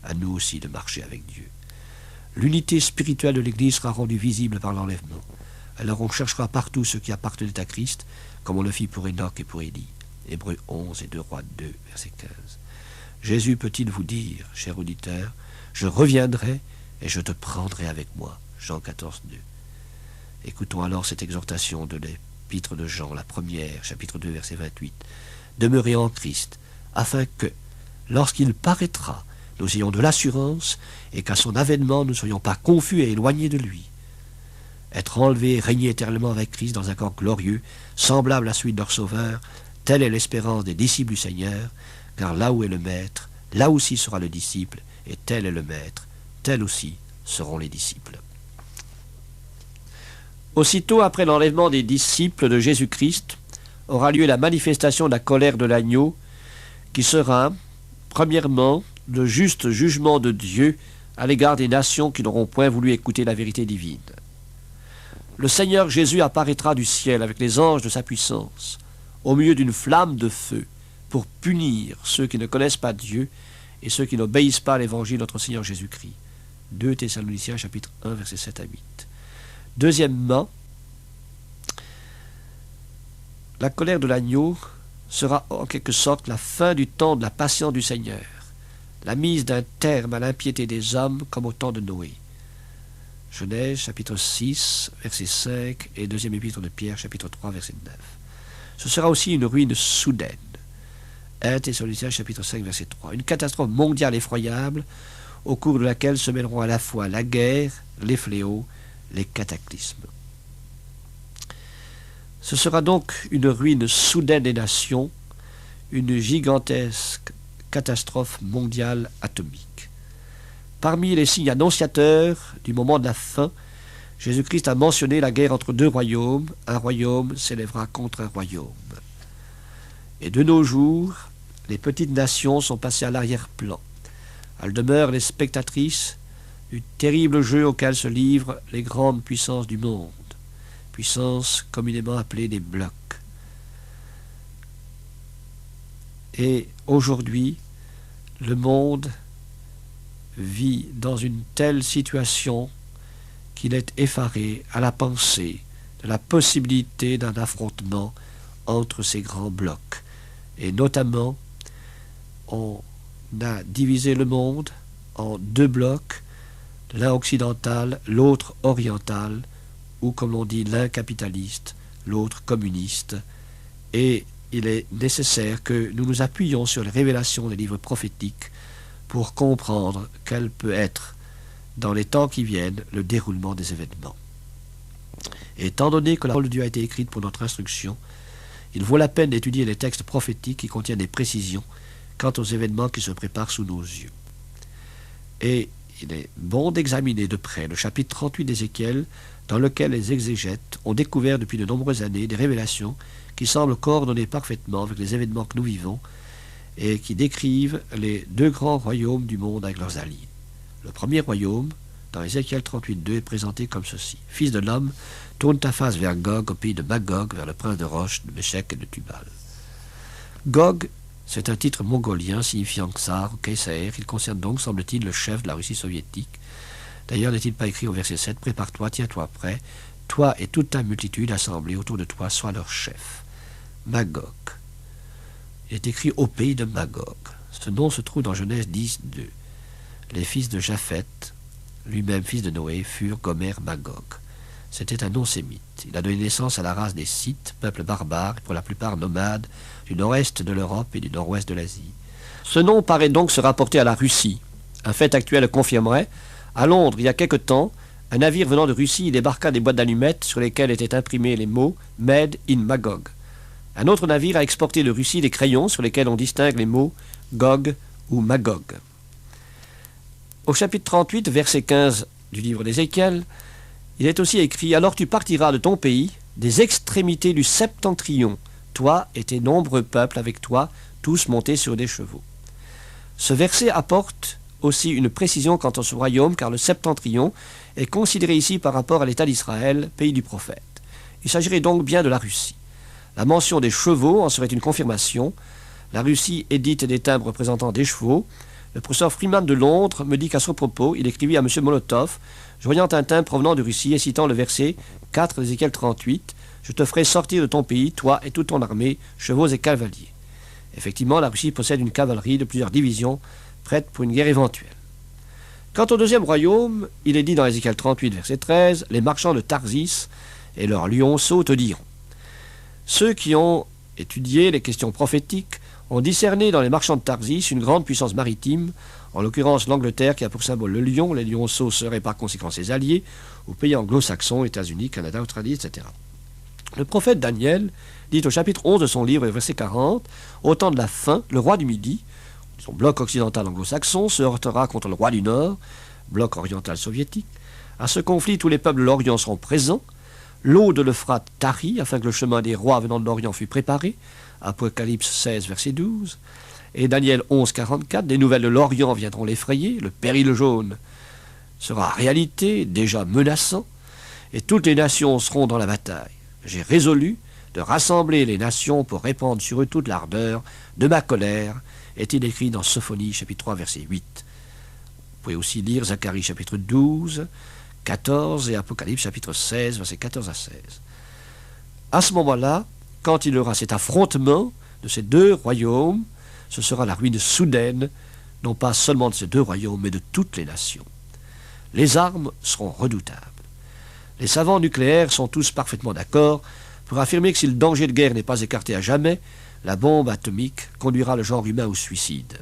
À nous aussi de marcher avec Dieu. L'unité spirituelle de l'Église sera rendue visible par l'enlèvement. Alors on cherchera partout ceux qui appartenaient à Christ, comme on le fit pour Enoch et pour Élie. Hébreux 11 et 2 Rois 2, verset 15. Jésus peut-il vous dire, cher auditeur, je reviendrai et je te prendrai avec moi. Jean 14, 2. Écoutons alors cette exhortation de l'épître de Jean, la première, chapitre 2, verset 28. Demeurez en Christ, afin que, lorsqu'il paraîtra, nous ayons de l'assurance et qu'à son avènement nous ne soyons pas confus et éloignés de lui. Être enlevés et régner éternellement avec Christ dans un corps glorieux, semblable à celui de leur Sauveur, telle est l'espérance des disciples du Seigneur, car là où est le Maître, là aussi sera le disciple, et tel est le Maître, tel aussi seront les disciples. Aussitôt après l'enlèvement des disciples de Jésus-Christ, aura lieu la manifestation de la colère de l'agneau, qui sera, premièrement, le juste jugement de Dieu à l'égard des nations qui n'auront point voulu écouter la vérité divine. Le Seigneur Jésus apparaîtra du ciel avec les anges de sa puissance, au milieu d'une flamme de feu, pour punir ceux qui ne connaissent pas Dieu et ceux qui n'obéissent pas à l'évangile de notre Seigneur Jésus-Christ. 2 Thessaloniciens chapitre 1, versets 7 à 8. Deuxièmement, la colère de l'agneau sera en quelque sorte la fin du temps de la patience du Seigneur, la mise d'un terme à l'impiété des hommes comme au temps de Noé. Genèse chapitre 6, verset 5 et deuxième épître de Pierre chapitre 3, verset 9. Ce sera aussi une ruine soudaine. 1 Thessaloniciens chapitre 5, verset 3. Une catastrophe mondiale effroyable au cours de laquelle se mêleront à la fois la guerre, les fléaux, les cataclysmes. Ce sera donc une ruine soudaine des nations, une gigantesque catastrophe mondiale atomique. Parmi les signes annonciateurs du moment de la fin, Jésus-Christ a mentionné la guerre entre deux royaumes. Un royaume s'élèvera contre un royaume. Et de nos jours, les petites nations sont passées à l'arrière-plan. Elles demeurent les spectatrices du terrible jeu auquel se livrent les grandes puissances du monde, puissances communément appelées des blocs. Et aujourd'hui, le monde vit dans une telle situation qu'il est effaré à la pensée de la possibilité d'un affrontement entre ces grands blocs. Et notamment, on a divisé le monde en deux blocs, l'un occidental, l'autre oriental, ou comme l'on dit, l'un capitaliste, l'autre communiste. Et il est nécessaire que nous nous appuyions sur les révélations des livres prophétiques pour comprendre quel peut être, dans les temps qui viennent, le déroulement des événements. Et étant donné que la parole de Dieu a été écrite pour notre instruction, il vaut la peine d'étudier les textes prophétiques qui contiennent des précisions quant aux événements qui se préparent sous nos yeux. Et il est bon d'examiner de près le chapitre 38 d'Ézéchiel, dans lequel les exégètes ont découvert depuis de nombreuses années des révélations qui semblent coordonner parfaitement avec les événements que nous vivons et qui décrivent les deux grands royaumes du monde avec leurs alliés. Le premier royaume, dans Ézéchiel 38.2, est présenté comme ceci. « Fils de l'homme, tourne ta face vers Gog, au pays de Magog, vers le prince de Roche, de Méchec et de Tubal. » Gog, c'est un titre mongolien signifiant Tsar ou Kaiser. Il concerne donc, semble-t-il, le chef de la Russie soviétique. D'ailleurs, n'est-il pas écrit au verset 7, « Prépare-toi, tiens-toi prêt, toi et toute ta multitude assemblée autour de toi, sois leur chef. » Magog. Il est écrit au pays de Magog. Ce nom se trouve dans Genèse 10.2. Les fils de Japheth, lui-même fils de Noé, furent Gomer, Magog. C'était un nom sémite. Il a donné naissance à la race des Scythes, peuple barbare, pour la plupart nomades, du nord-est de l'Europe et du nord-ouest de l'Asie. Ce nom paraît donc se rapporter à la Russie. Un fait actuel le confirmerait. À Londres, il y a quelque temps, un navire venant de Russie débarqua des boîtes d'allumettes sur lesquelles étaient imprimés les mots « Made in Magog ». Un autre navire a exporté de Russie des crayons sur lesquels on distingue les mots « Gog » ou « Magog ». Au chapitre 38, verset 15 du livre d'Ézéchiel, il est aussi écrit « Alors tu partiras de ton pays, des extrémités du septentrion, toi et tes nombreux peuples avec toi, tous montés sur des chevaux. » Ce verset apporte aussi une précision quant à ce royaume, car le septentrion est considéré ici par rapport à l'État d'Israël, pays du prophète. Il s'agirait donc bien de la Russie. La mention des chevaux en serait une confirmation. La Russie édite des timbres représentant des chevaux. Le professeur Freeman de Londres me dit qu'à ce propos, il écrivit à M. Molotov, joignant un timbre provenant de Russie et citant le verset 4 d'Ézéchiel 38, « Je te ferai sortir de ton pays, toi et toute ton armée, chevaux et cavaliers. » Effectivement, la Russie possède une cavalerie de plusieurs divisions, prête pour une guerre éventuelle. Quant au deuxième royaume, il est dit dans Ézéchiel 38, verset 13, « Les marchands de Tarsis et leurs lionceaux te diront. » Ceux qui ont étudié les questions prophétiques ont discerné dans les marchands de Tarsis une grande puissance maritime, en l'occurrence l'Angleterre qui a pour symbole le lion, les lionceaux seraient par conséquent ses alliés, aux pays anglo-saxons, États-Unis, Canada, Australie, etc. Le prophète Daniel dit au chapitre 11 de son livre, verset 40, « Au temps de la fin, le roi du Midi, son bloc occidental anglo-saxon, se heurtera contre le roi du Nord, bloc oriental soviétique. À ce conflit, tous les peuples de l'Orient seront présents. L'eau de l'Euphrate tarit, afin que le chemin des rois venant de l'Orient fût préparé. Apocalypse 16, verset 12. Et Daniel 11, 44, des nouvelles de l'Orient viendront l'effrayer. Le péril jaune sera réalité, déjà menaçant, et toutes les nations seront dans la bataille. J'ai résolu de rassembler les nations pour répandre sur eux toute l'ardeur de ma colère, est-il écrit dans Sophonie, chapitre 3, verset 8. Vous pouvez aussi lire Zacharie, chapitre 12, 14 et Apocalypse, chapitre 16, verset 14 à 16. À ce moment-là, quand il y aura cet affrontement de ces deux royaumes, ce sera la ruine soudaine, non pas seulement de ces deux royaumes, mais de toutes les nations. Les armes seront redoutables. Les savants nucléaires sont tous parfaitement d'accord pour affirmer que si le danger de guerre n'est pas écarté à jamais, la bombe atomique conduira le genre humain au suicide.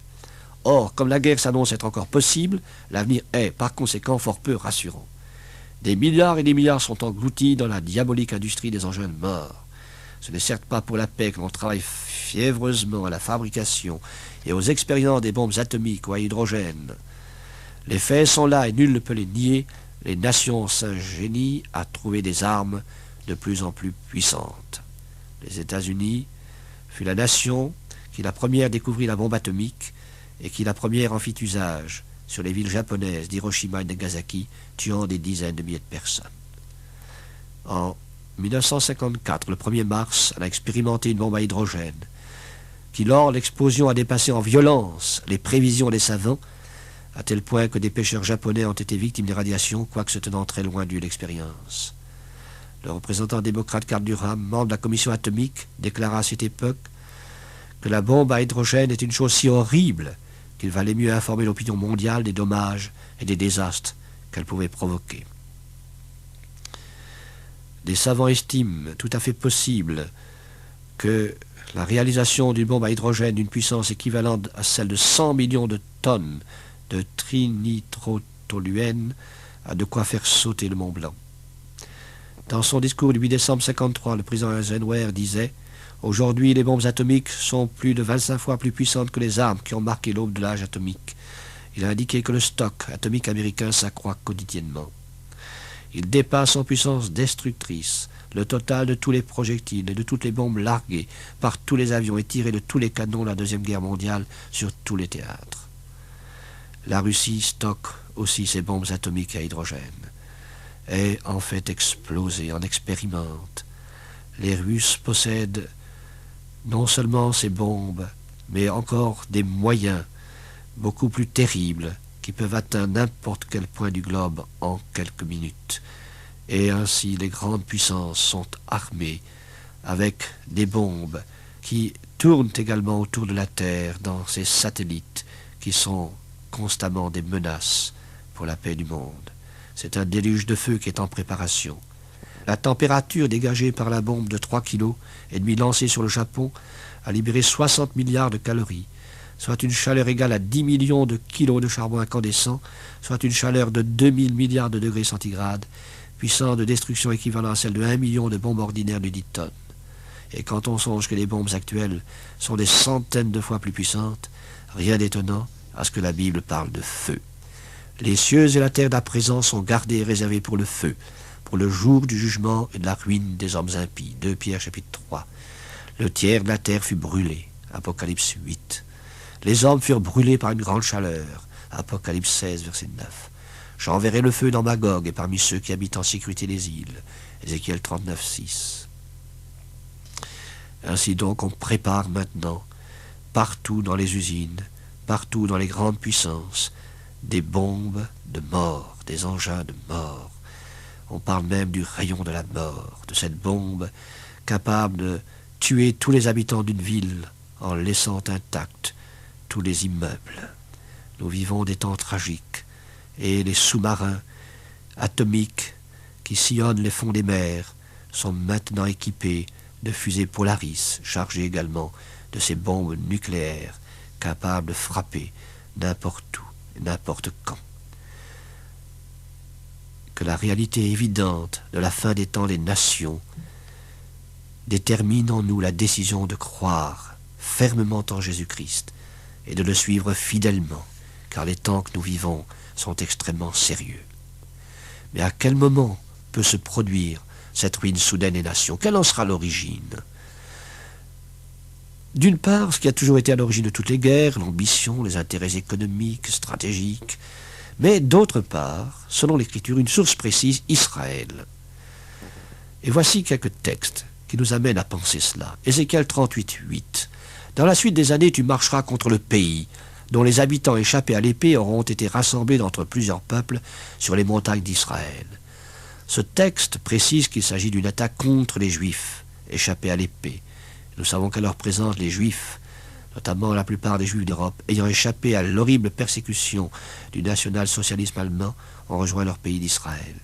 Or, comme la guerre s'annonce être encore possible, l'avenir est, par conséquent, fort peu rassurant. Des milliards et des milliards sont engloutis dans la diabolique industrie des engins de mort. Ce n'est certes pas pour la paix que l'on travaille fiévreusement à la fabrication et aux expériences des bombes atomiques ou à hydrogène. Les faits sont là et nul ne peut les nier. Les nations s'ingénient à trouver des armes de plus en plus puissantes. Les États-Unis fut la nation qui la première découvrit la bombe atomique et qui la première en fit usage sur les villes japonaises d'Hiroshima et de Nagasaki, tuant des dizaines de milliers de personnes. En 1954, le 1er mars, elle a expérimenté une bombe à hydrogène qui, lors de l'explosion, a dépassé en violence les prévisions des savants, à tel point que des pêcheurs japonais ont été victimes des radiations, quoique se tenant très loin de l'expérience. Le représentant démocrate Carl Durham, membre de la commission atomique, déclara à cette époque que la bombe à hydrogène est une chose si horrible qu'il valait mieux informer l'opinion mondiale des dommages et des désastres qu'elle pouvait provoquer. Des savants estiment tout à fait possible que la réalisation d'une bombe à hydrogène d'une puissance équivalente à celle de 100 millions de tonnes de trinitrotoluène a de quoi faire sauter le Mont Blanc. Dans son discours du 8 décembre 1953, le président Eisenhower disait « Aujourd'hui, les bombes atomiques sont plus de 25 fois plus puissantes que les armes qui ont marqué l'aube de l'âge atomique. » Il a indiqué que le stock atomique américain s'accroît quotidiennement. Il dépasse en puissance destructrice le total de tous les projectiles et de toutes les bombes larguées par tous les avions et tirées de tous les canons de la Deuxième Guerre mondiale sur tous les théâtres. La Russie stocke aussi ses bombes atomiques à hydrogène. Et en fait exploser, en expérimente. Les Russes possèdent non seulement ces bombes, mais encore des moyens beaucoup plus terribles qui peuvent atteindre n'importe quel point du globe en quelques minutes. Et ainsi les grandes puissances sont armées avec des bombes qui tournent également autour de la Terre dans ces satellites qui sont constamment des menaces pour la paix du monde. C'est un déluge de feu qui est en préparation. La température dégagée par la bombe de 3 kg et demi lancée sur le Japon a libéré 60 milliards de calories, soit une chaleur égale à 10 millions de kilos de charbon incandescent, soit une chaleur de 2000 milliards de degrés centigrades, puissance de destruction équivalente à celle de 1 million de bombes ordinaires de 10 tonnes. Et quand on songe que les bombes actuelles sont des centaines de fois plus puissantes, rien d'étonnant à ce que la Bible parle de feu. Les cieux et la terre d'à présent sont gardés et réservés pour le feu, pour le jour du jugement et de la ruine des hommes impies. 2 Pierre chapitre 3. Le tiers de la terre fut brûlé. Apocalypse 8. Les hommes furent brûlés par une grande chaleur. Apocalypse 16, verset 9. J'enverrai le feu dans Magog et parmi ceux qui habitent en sécurité les îles. Ézéchiel 39, 6. Ainsi donc on prépare maintenant, partout dans les usines, partout dans les grandes puissances, des bombes de mort, des engins de mort. On parle même du rayon de la mort, de cette bombe capable de tuer tous les habitants d'une ville en laissant intacts tous les immeubles. Nous vivons des temps tragiques et les sous-marins atomiques qui sillonnent les fonds des mers sont maintenant équipés de fusées Polaris, chargées également de ces bombes nucléaires capables de frapper n'importe où, n'importe quand. Que la réalité évidente de la fin des temps des nations détermine en nous la décision de croire fermement en Jésus-Christ et de le suivre fidèlement, car les temps que nous vivons sont extrêmement sérieux. Mais à quel moment peut se produire cette ruine soudaine des nations? Quelle en sera l'origine? D'une part, ce qui a toujours été à l'origine de toutes les guerres, l'ambition, les intérêts économiques, stratégiques, mais d'autre part, selon l'Écriture, une source précise, Israël. Et voici quelques textes qui nous amènent à penser cela. Ézéchiel 38, 8. « Dans la suite des années, tu marcheras contre le pays, dont les habitants échappés à l'épée auront été rassemblés d'entre plusieurs peuples sur les montagnes d'Israël. » Ce texte précise qu'il s'agit d'une attaque contre les Juifs, échappés à l'épée. Nous savons qu'à leur présence, les Juifs, notamment la plupart des Juifs d'Europe, ayant échappé à l'horrible persécution du national-socialisme allemand, ont rejoint leur pays d'Israël.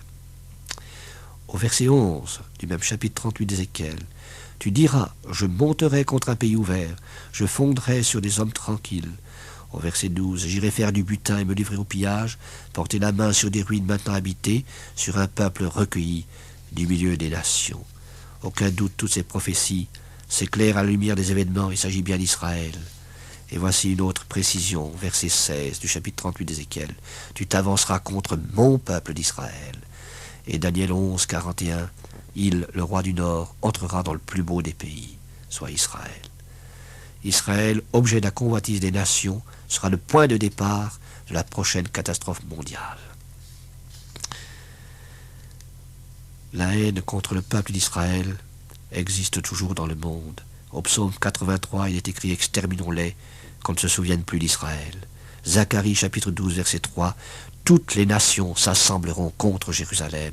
Au verset 11 du même chapitre 38 d'Ézéchiel, « Tu diras, je monterai contre un pays ouvert, je fondrai sur des hommes tranquilles. » Au verset 12, « J'irai faire du butin et me livrer au pillage, porter la main sur des ruines maintenant habitées, sur un peuple recueilli du milieu des nations. » Aucun doute, toutes ces prophéties s'éclairent à la lumière des événements, il s'agit bien d'Israël. Et voici une autre précision, verset 16 du chapitre 38 d'Ézéchiel, « Tu t'avanceras contre mon peuple d'Israël. » Et Daniel 11, 41, « Il, le roi du Nord, entrera dans le plus beau des pays, soit Israël. » Israël, objet de la convoitise des nations, sera le point de départ de la prochaine catastrophe mondiale. La haine contre le peuple d'Israël existe toujours dans le monde. Au psaume 83, il est écrit « Exterminons-les, qu'on ne se souvienne plus d'Israël. » Zacharie, chapitre 12, verset 3, « Toutes les nations s'assembleront contre Jérusalem. »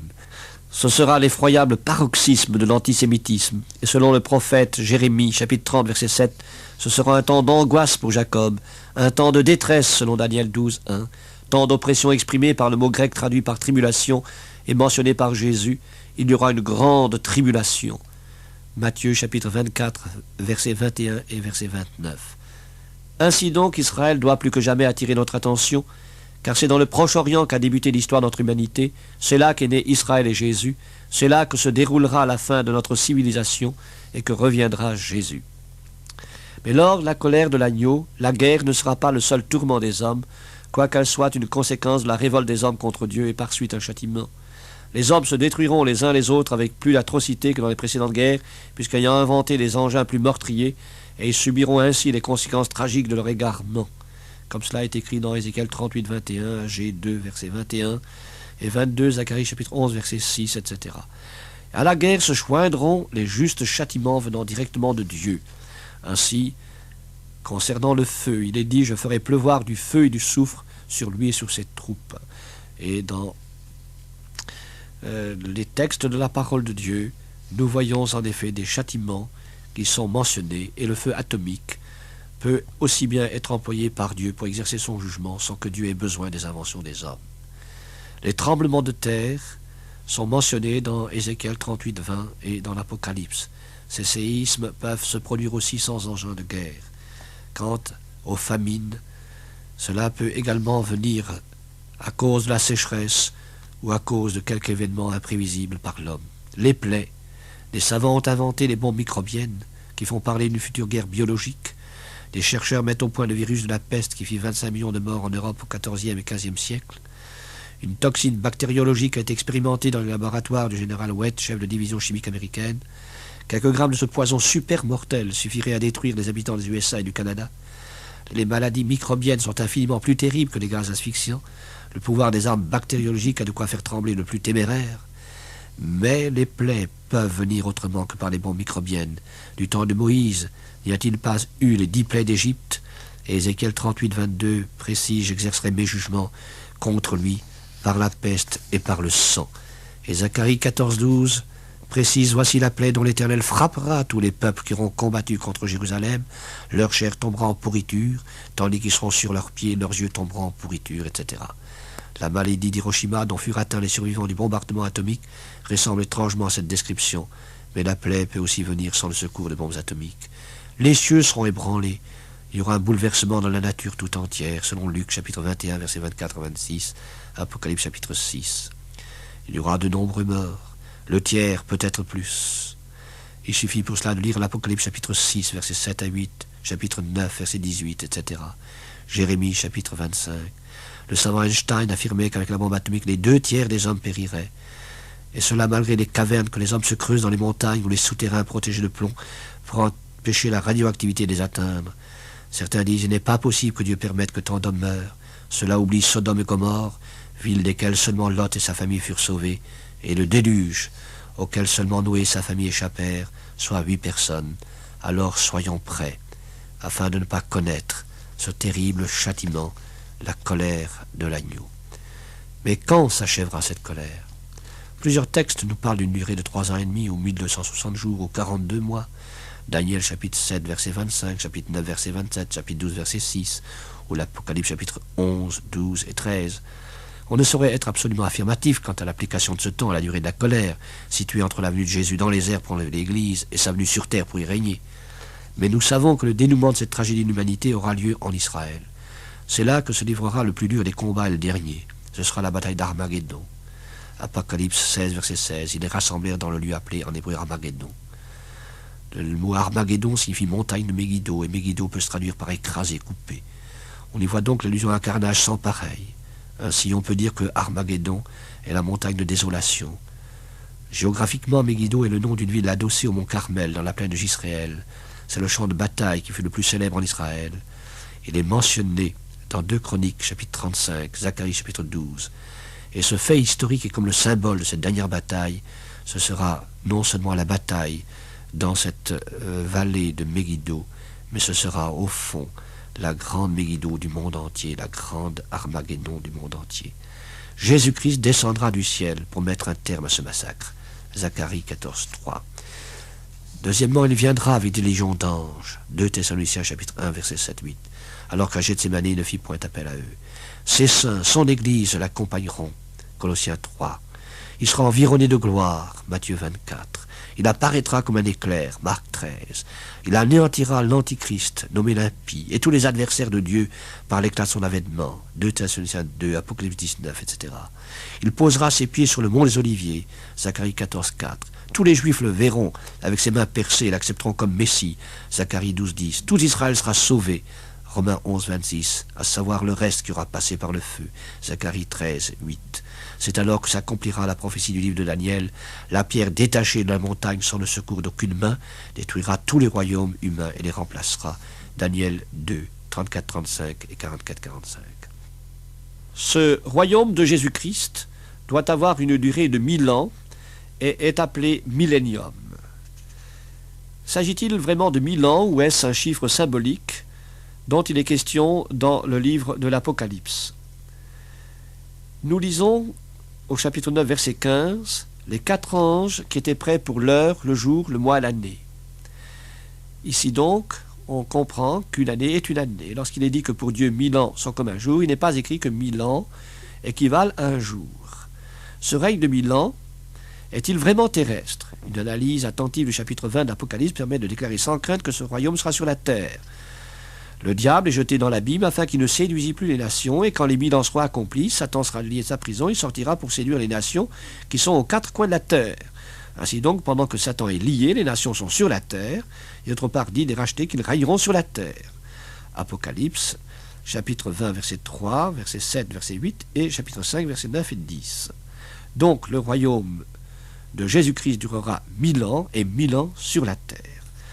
Ce sera l'effroyable paroxysme de l'antisémitisme. Et selon le prophète Jérémie, chapitre 30, verset 7, ce sera un temps d'angoisse pour Jacob, un temps de détresse selon Daniel 12, 1, temps d'oppression exprimé par le mot grec traduit par tribulation et mentionné par Jésus. Il y aura une grande tribulation. Matthieu chapitre 24, verset 21 et verset 29. Ainsi donc, Israël doit plus que jamais attirer notre attention, car c'est dans le Proche-Orient qu'a débuté l'histoire de notre humanité, c'est là qu'est né Israël et Jésus, c'est là que se déroulera la fin de notre civilisation et que reviendra Jésus. Mais lors de la colère de l'agneau, la guerre ne sera pas le seul tourment des hommes, quoiqu'elle soit une conséquence de la révolte des hommes contre Dieu et par suite un châtiment. Les hommes se détruiront les uns les autres avec plus d'atrocité que dans les précédentes guerres, puisqu'ayant inventé des engins plus meurtriers, et ils subiront ainsi les conséquences tragiques de leur égarement. Comme cela est écrit dans Ézéchiel 38, 21, Agé 2, verset 21, et 22, Zacharie chapitre 11, verset 6, etc. À la guerre se joindront les justes châtiments venant directement de Dieu. Ainsi, concernant le feu, il est dit « Je ferai pleuvoir du feu et du soufre sur lui et sur ses troupes. » Et dans les textes de la parole de Dieu, nous voyons en effet des châtiments qui sont mentionnés, et le feu atomique peut aussi bien être employé par Dieu pour exercer son jugement sans que Dieu ait besoin des inventions des hommes. Les tremblements de terre sont mentionnés dans Ézéchiel 38, 20 et dans l'Apocalypse. Ces séismes peuvent se produire aussi sans engin de guerre. Quant aux famines, cela peut également venir à cause de la sécheresse ou à cause de quelque événement imprévisible par l'homme. Les plaies. Des savants ont inventé les bombes microbiennes qui font parler d'une future guerre biologique. Des chercheurs mettent au point le virus de la peste qui fit 25 millions de morts en Europe au XIVe et XVe siècle. Une toxine bactériologique a été expérimentée dans le laboratoire du général Wett, chef de division chimique américaine. Quelques grammes de ce poison super mortel suffiraient à détruire les habitants des USA et du Canada. Les maladies microbiennes sont infiniment plus terribles que les gaz asphyxiants. Le pouvoir des armes bactériologiques a de quoi faire trembler le plus téméraire. Mais les plaies peuvent venir autrement que par les bombes microbiennes. Du temps de Moïse, n'y a-t-il pas eu les 10 plaies d'Égypte? Et Ézéchiel 38, 22 précise « J'exercerai mes jugements contre lui par la peste et par le sang. » Et Zacharie 14, 12 précise « Voici la plaie dont l'Éternel frappera tous les peuples qui auront combattu contre Jérusalem. Leur chair tombera en pourriture, tandis qu'ils seront sur leurs pieds, leurs yeux tomberont en pourriture, etc. » La maladie d'Hiroshima, dont furent atteints les survivants du bombardement atomique, ressemble étrangement à cette description, mais la plaie peut aussi venir sans le secours de bombes atomiques. Les cieux seront ébranlés. Il y aura un bouleversement dans la nature tout entière, selon Luc chapitre 21, versets 24 à 26, Apocalypse chapitre 6. Il y aura de nombreux morts, le tiers peut-être plus. Il suffit pour cela de lire l'Apocalypse chapitre 6, versets 7 à 8, chapitre 9, verset 18, etc. Jérémie chapitre 25. Le savant Einstein affirmait qu'avec la bombe atomique, les 2/3 des hommes périraient. Et cela malgré les cavernes que les hommes se creusent dans les montagnes ou les souterrains protégés de plomb pour empêcher la radioactivité de les atteindre. Certains disent qu'il n'est pas possible que Dieu permette que tant d'hommes meurent. Cela oublie Sodome et Gomorrhe, villes desquelles seulement Lot et sa famille furent sauvés, et le déluge, auquel seulement Noé et sa famille échappèrent, soit 8 personnes. Alors soyons prêts, afin de ne pas connaître ce terrible châtiment, la colère de l'agneau. Mais quand s'achèvera cette colère? Plusieurs textes nous parlent d'une durée de 3 ans et demi, ou 1260 jours, ou 42 mois. Daniel chapitre 7, verset 25, chapitre 9, verset 27, chapitre 12, verset 6, ou l'Apocalypse chapitre 11, 12 et 13. On ne saurait être absolument affirmatif quant à l'application de ce temps à la durée de la colère, située entre la venue de Jésus dans les airs pour enlever l'Église et sa venue sur terre pour y régner. Mais nous savons que le dénouement de cette tragédie de l'humanité aura lieu en Israël. C'est là que se livrera le plus dur des combats et le dernier. Ce sera la bataille d'Armageddon. Apocalypse 16, verset 16. Ils les rassemblèrent dans le lieu appelé en hébreu Armageddon. Le mot Armageddon signifie montagne de Megiddo, et Megiddo peut se traduire par écrasé, coupé. On y voit donc l'allusion à un carnage sans pareil. Ainsi, on peut dire que Armageddon est la montagne de désolation. Géographiquement, Megiddo est le nom d'une ville adossée au mont Carmel, dans la plaine de Jisraël. C'est le champ de bataille qui fut le plus célèbre en Israël. Il est mentionné dans 2 Chroniques, chapitre 35, Zacharie, chapitre 12. Et ce fait historique est comme le symbole de cette dernière bataille. Ce sera non seulement la bataille dans cette vallée de Megiddo, mais ce sera au fond la grande Megiddo du monde entier, la grande Armageddon du monde entier. Jésus-Christ descendra du ciel pour mettre un terme à ce massacre. Zacharie 14, 3. Deuxièmement, il viendra avec des légions d'anges. 2 Thessaloniciens chapitre 1, verset 7, 8. Alors qu'à Gethsémane ne fit point appel à eux. Ses saints, son Église, l'accompagneront. Colossiens 3. Il sera environné de gloire. Matthieu 24. Il apparaîtra comme un éclair. Marc 13. Il anéantira l'Antichrist, nommé l'impie, et tous les adversaires de Dieu par l'éclat de son avènement. 2 Thessaloniciens 2, Apocalypse 19, etc. Il posera ses pieds sur le mont des Oliviers. Zacharie 14, 4. Tous les Juifs le verront avec ses mains percées et l'accepteront comme Messie. Zacharie 12, 10. Tout Israël sera sauvé. Romains 11, 26, à savoir le reste qui aura passé par le feu. Zacharie 13, 8. C'est alors que s'accomplira la prophétie du livre de Daniel. La pierre détachée de la montagne sans le secours d'aucune main détruira tous les royaumes humains et les remplacera. Daniel 2, 34, 35 et 44, 45. Ce royaume de Jésus-Christ doit avoir une durée de 1000 ans et est appelé millénium. S'agit-il vraiment de 1000 ans ou est-ce un chiffre symbolique dont il est question dans le livre de l'Apocalypse? Nous lisons au chapitre 9, verset 15, les 4 anges qui étaient prêts pour l'heure, le jour, le mois, l'année. Ici donc, on comprend qu'une année est une année. Lorsqu'il est dit que pour Dieu 1000 ans sont comme un jour, il n'est pas écrit que 1000 ans équivalent à un jour. Ce règne de 1000 ans est-il vraiment terrestre? Une analyse attentive du chapitre 20 d'Apocalypse permet de déclarer sans crainte que ce royaume sera sur la terre. Le diable est jeté dans l'abîme afin qu'il ne séduisît plus les nations, et quand les 1000 ans seront accomplis, Satan sera lié de sa prison, il sortira pour séduire les nations qui sont aux 4 coins de la terre. Ainsi donc, pendant que Satan est lié, les nations sont sur la terre, et d'autre part dit des rachetés qu'ils régneront sur la terre. Apocalypse, chapitre 20, verset 3, verset 7, verset 8, et chapitre 5, verset 9 et 10. Donc le royaume de Jésus-Christ durera 1000 ans, et 1000 ans sur la terre.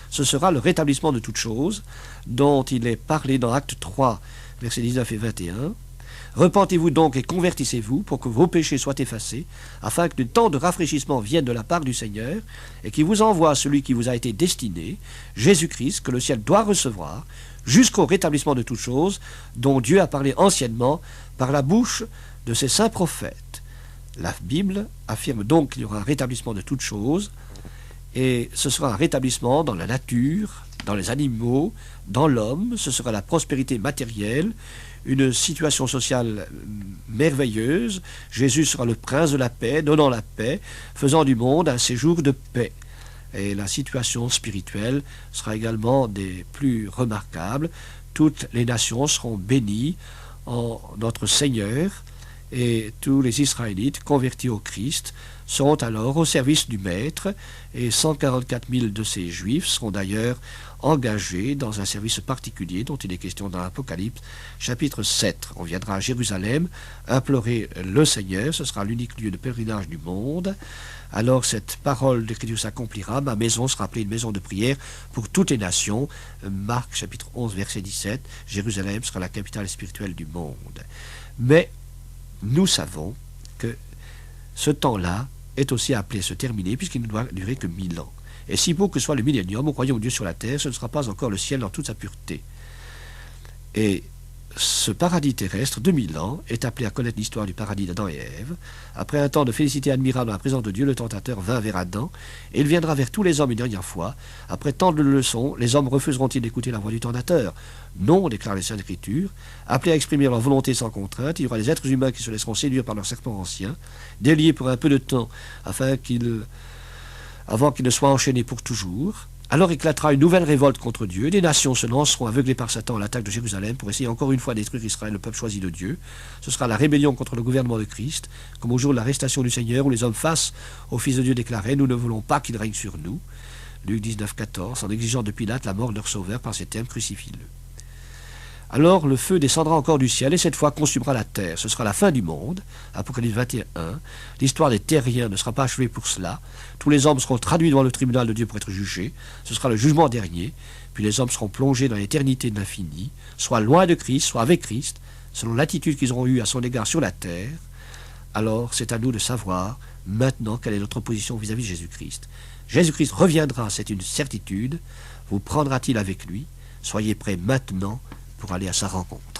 Ce sera le rétablissement de toutes choses, dont il est parlé dans Acte 3, versets 19 et 21. Repentez-vous donc et convertissez-vous pour que vos péchés soient effacés, afin que le temps de rafraîchissement vienne de la part du Seigneur, et qu'il vous envoie celui qui vous a été destiné, Jésus-Christ, que le ciel doit recevoir, jusqu'au rétablissement de toutes choses, dont Dieu a parlé anciennement par la bouche de ses saints prophètes. La Bible affirme donc qu'il y aura un rétablissement de toutes choses, et ce sera un rétablissement dans la nature, dans les animaux, dans l'homme. Ce sera la prospérité matérielle, une situation sociale merveilleuse. Jésus sera le prince de la paix, donnant la paix, faisant du monde un séjour de paix. Et la situation spirituelle sera également des plus remarquables. Toutes les nations seront bénies en notre Seigneur, Et tous les Israélites convertis au Christ seront alors au service du Maître, et 144 000 de ces Juifs seront d'ailleurs engagés dans un service particulier dont il est question dans l'Apocalypse, chapitre 7. On viendra à Jérusalem implorer le Seigneur, ce sera l'unique lieu de pèlerinage du monde. Alors cette parole d'Écriture s'accomplira, ma maison sera appelée une maison de prière pour toutes les nations. Marc chapitre 11 verset 17, Jérusalem sera la capitale spirituelle du monde. Mais nous savons que ce temps-là est aussi appelé à se terminer puisqu'il ne doit durer que 1000 ans. Et si beau que soit le millénium au royaume de Dieu sur la terre, ce ne sera pas encore le ciel dans toute sa pureté. Et ce paradis terrestre de 1000 ans est appelé à connaître l'histoire du paradis d'Adam et Ève. Après un temps de félicité admirable dans la présence de Dieu, le tentateur vint vers Adam, et il viendra vers tous les hommes une dernière fois. Après tant de leçons, les hommes refuseront-ils d'écouter la voix du tentateur? Non, déclarent les Saintes Écritures. Appelés à exprimer leur volonté sans contrainte, il y aura des êtres humains qui se laisseront séduire par leur serpent ancien, déliés pour un peu de temps, avant qu'ils ne soient enchaînés pour toujours. Alors éclatera une nouvelle révolte contre Dieu. Des nations se lanceront aveuglées par Satan à l'attaque de Jérusalem pour essayer encore une fois de détruire Israël, le peuple choisi de Dieu. Ce sera la rébellion contre le gouvernement de Christ, comme au jour de l'arrestation du Seigneur, où les hommes face au Fils de Dieu déclaraient « Nous ne voulons pas qu'il règne sur nous ». Luc 19, 14, en exigeant de Pilate la mort de leur sauveur par ces termes « Crucifie-le ». Alors le feu descendra encore du ciel et cette fois consumera la terre. Ce sera la fin du monde. Apocalypse 21. L'histoire des terriens ne sera pas achevée pour cela. Tous les hommes seront traduits devant le tribunal de Dieu pour être jugés. Ce sera le jugement dernier. Puis les hommes seront plongés dans l'éternité de l'infini, soit loin de Christ, soit avec Christ, selon l'attitude qu'ils auront eue à son égard sur la terre. Alors c'est à nous de savoir maintenant quelle est notre position vis-à-vis de Jésus-Christ. Jésus-Christ reviendra, c'est une certitude. Vous prendra-t-il avec lui? Soyez prêts maintenant pour aller à sa rencontre.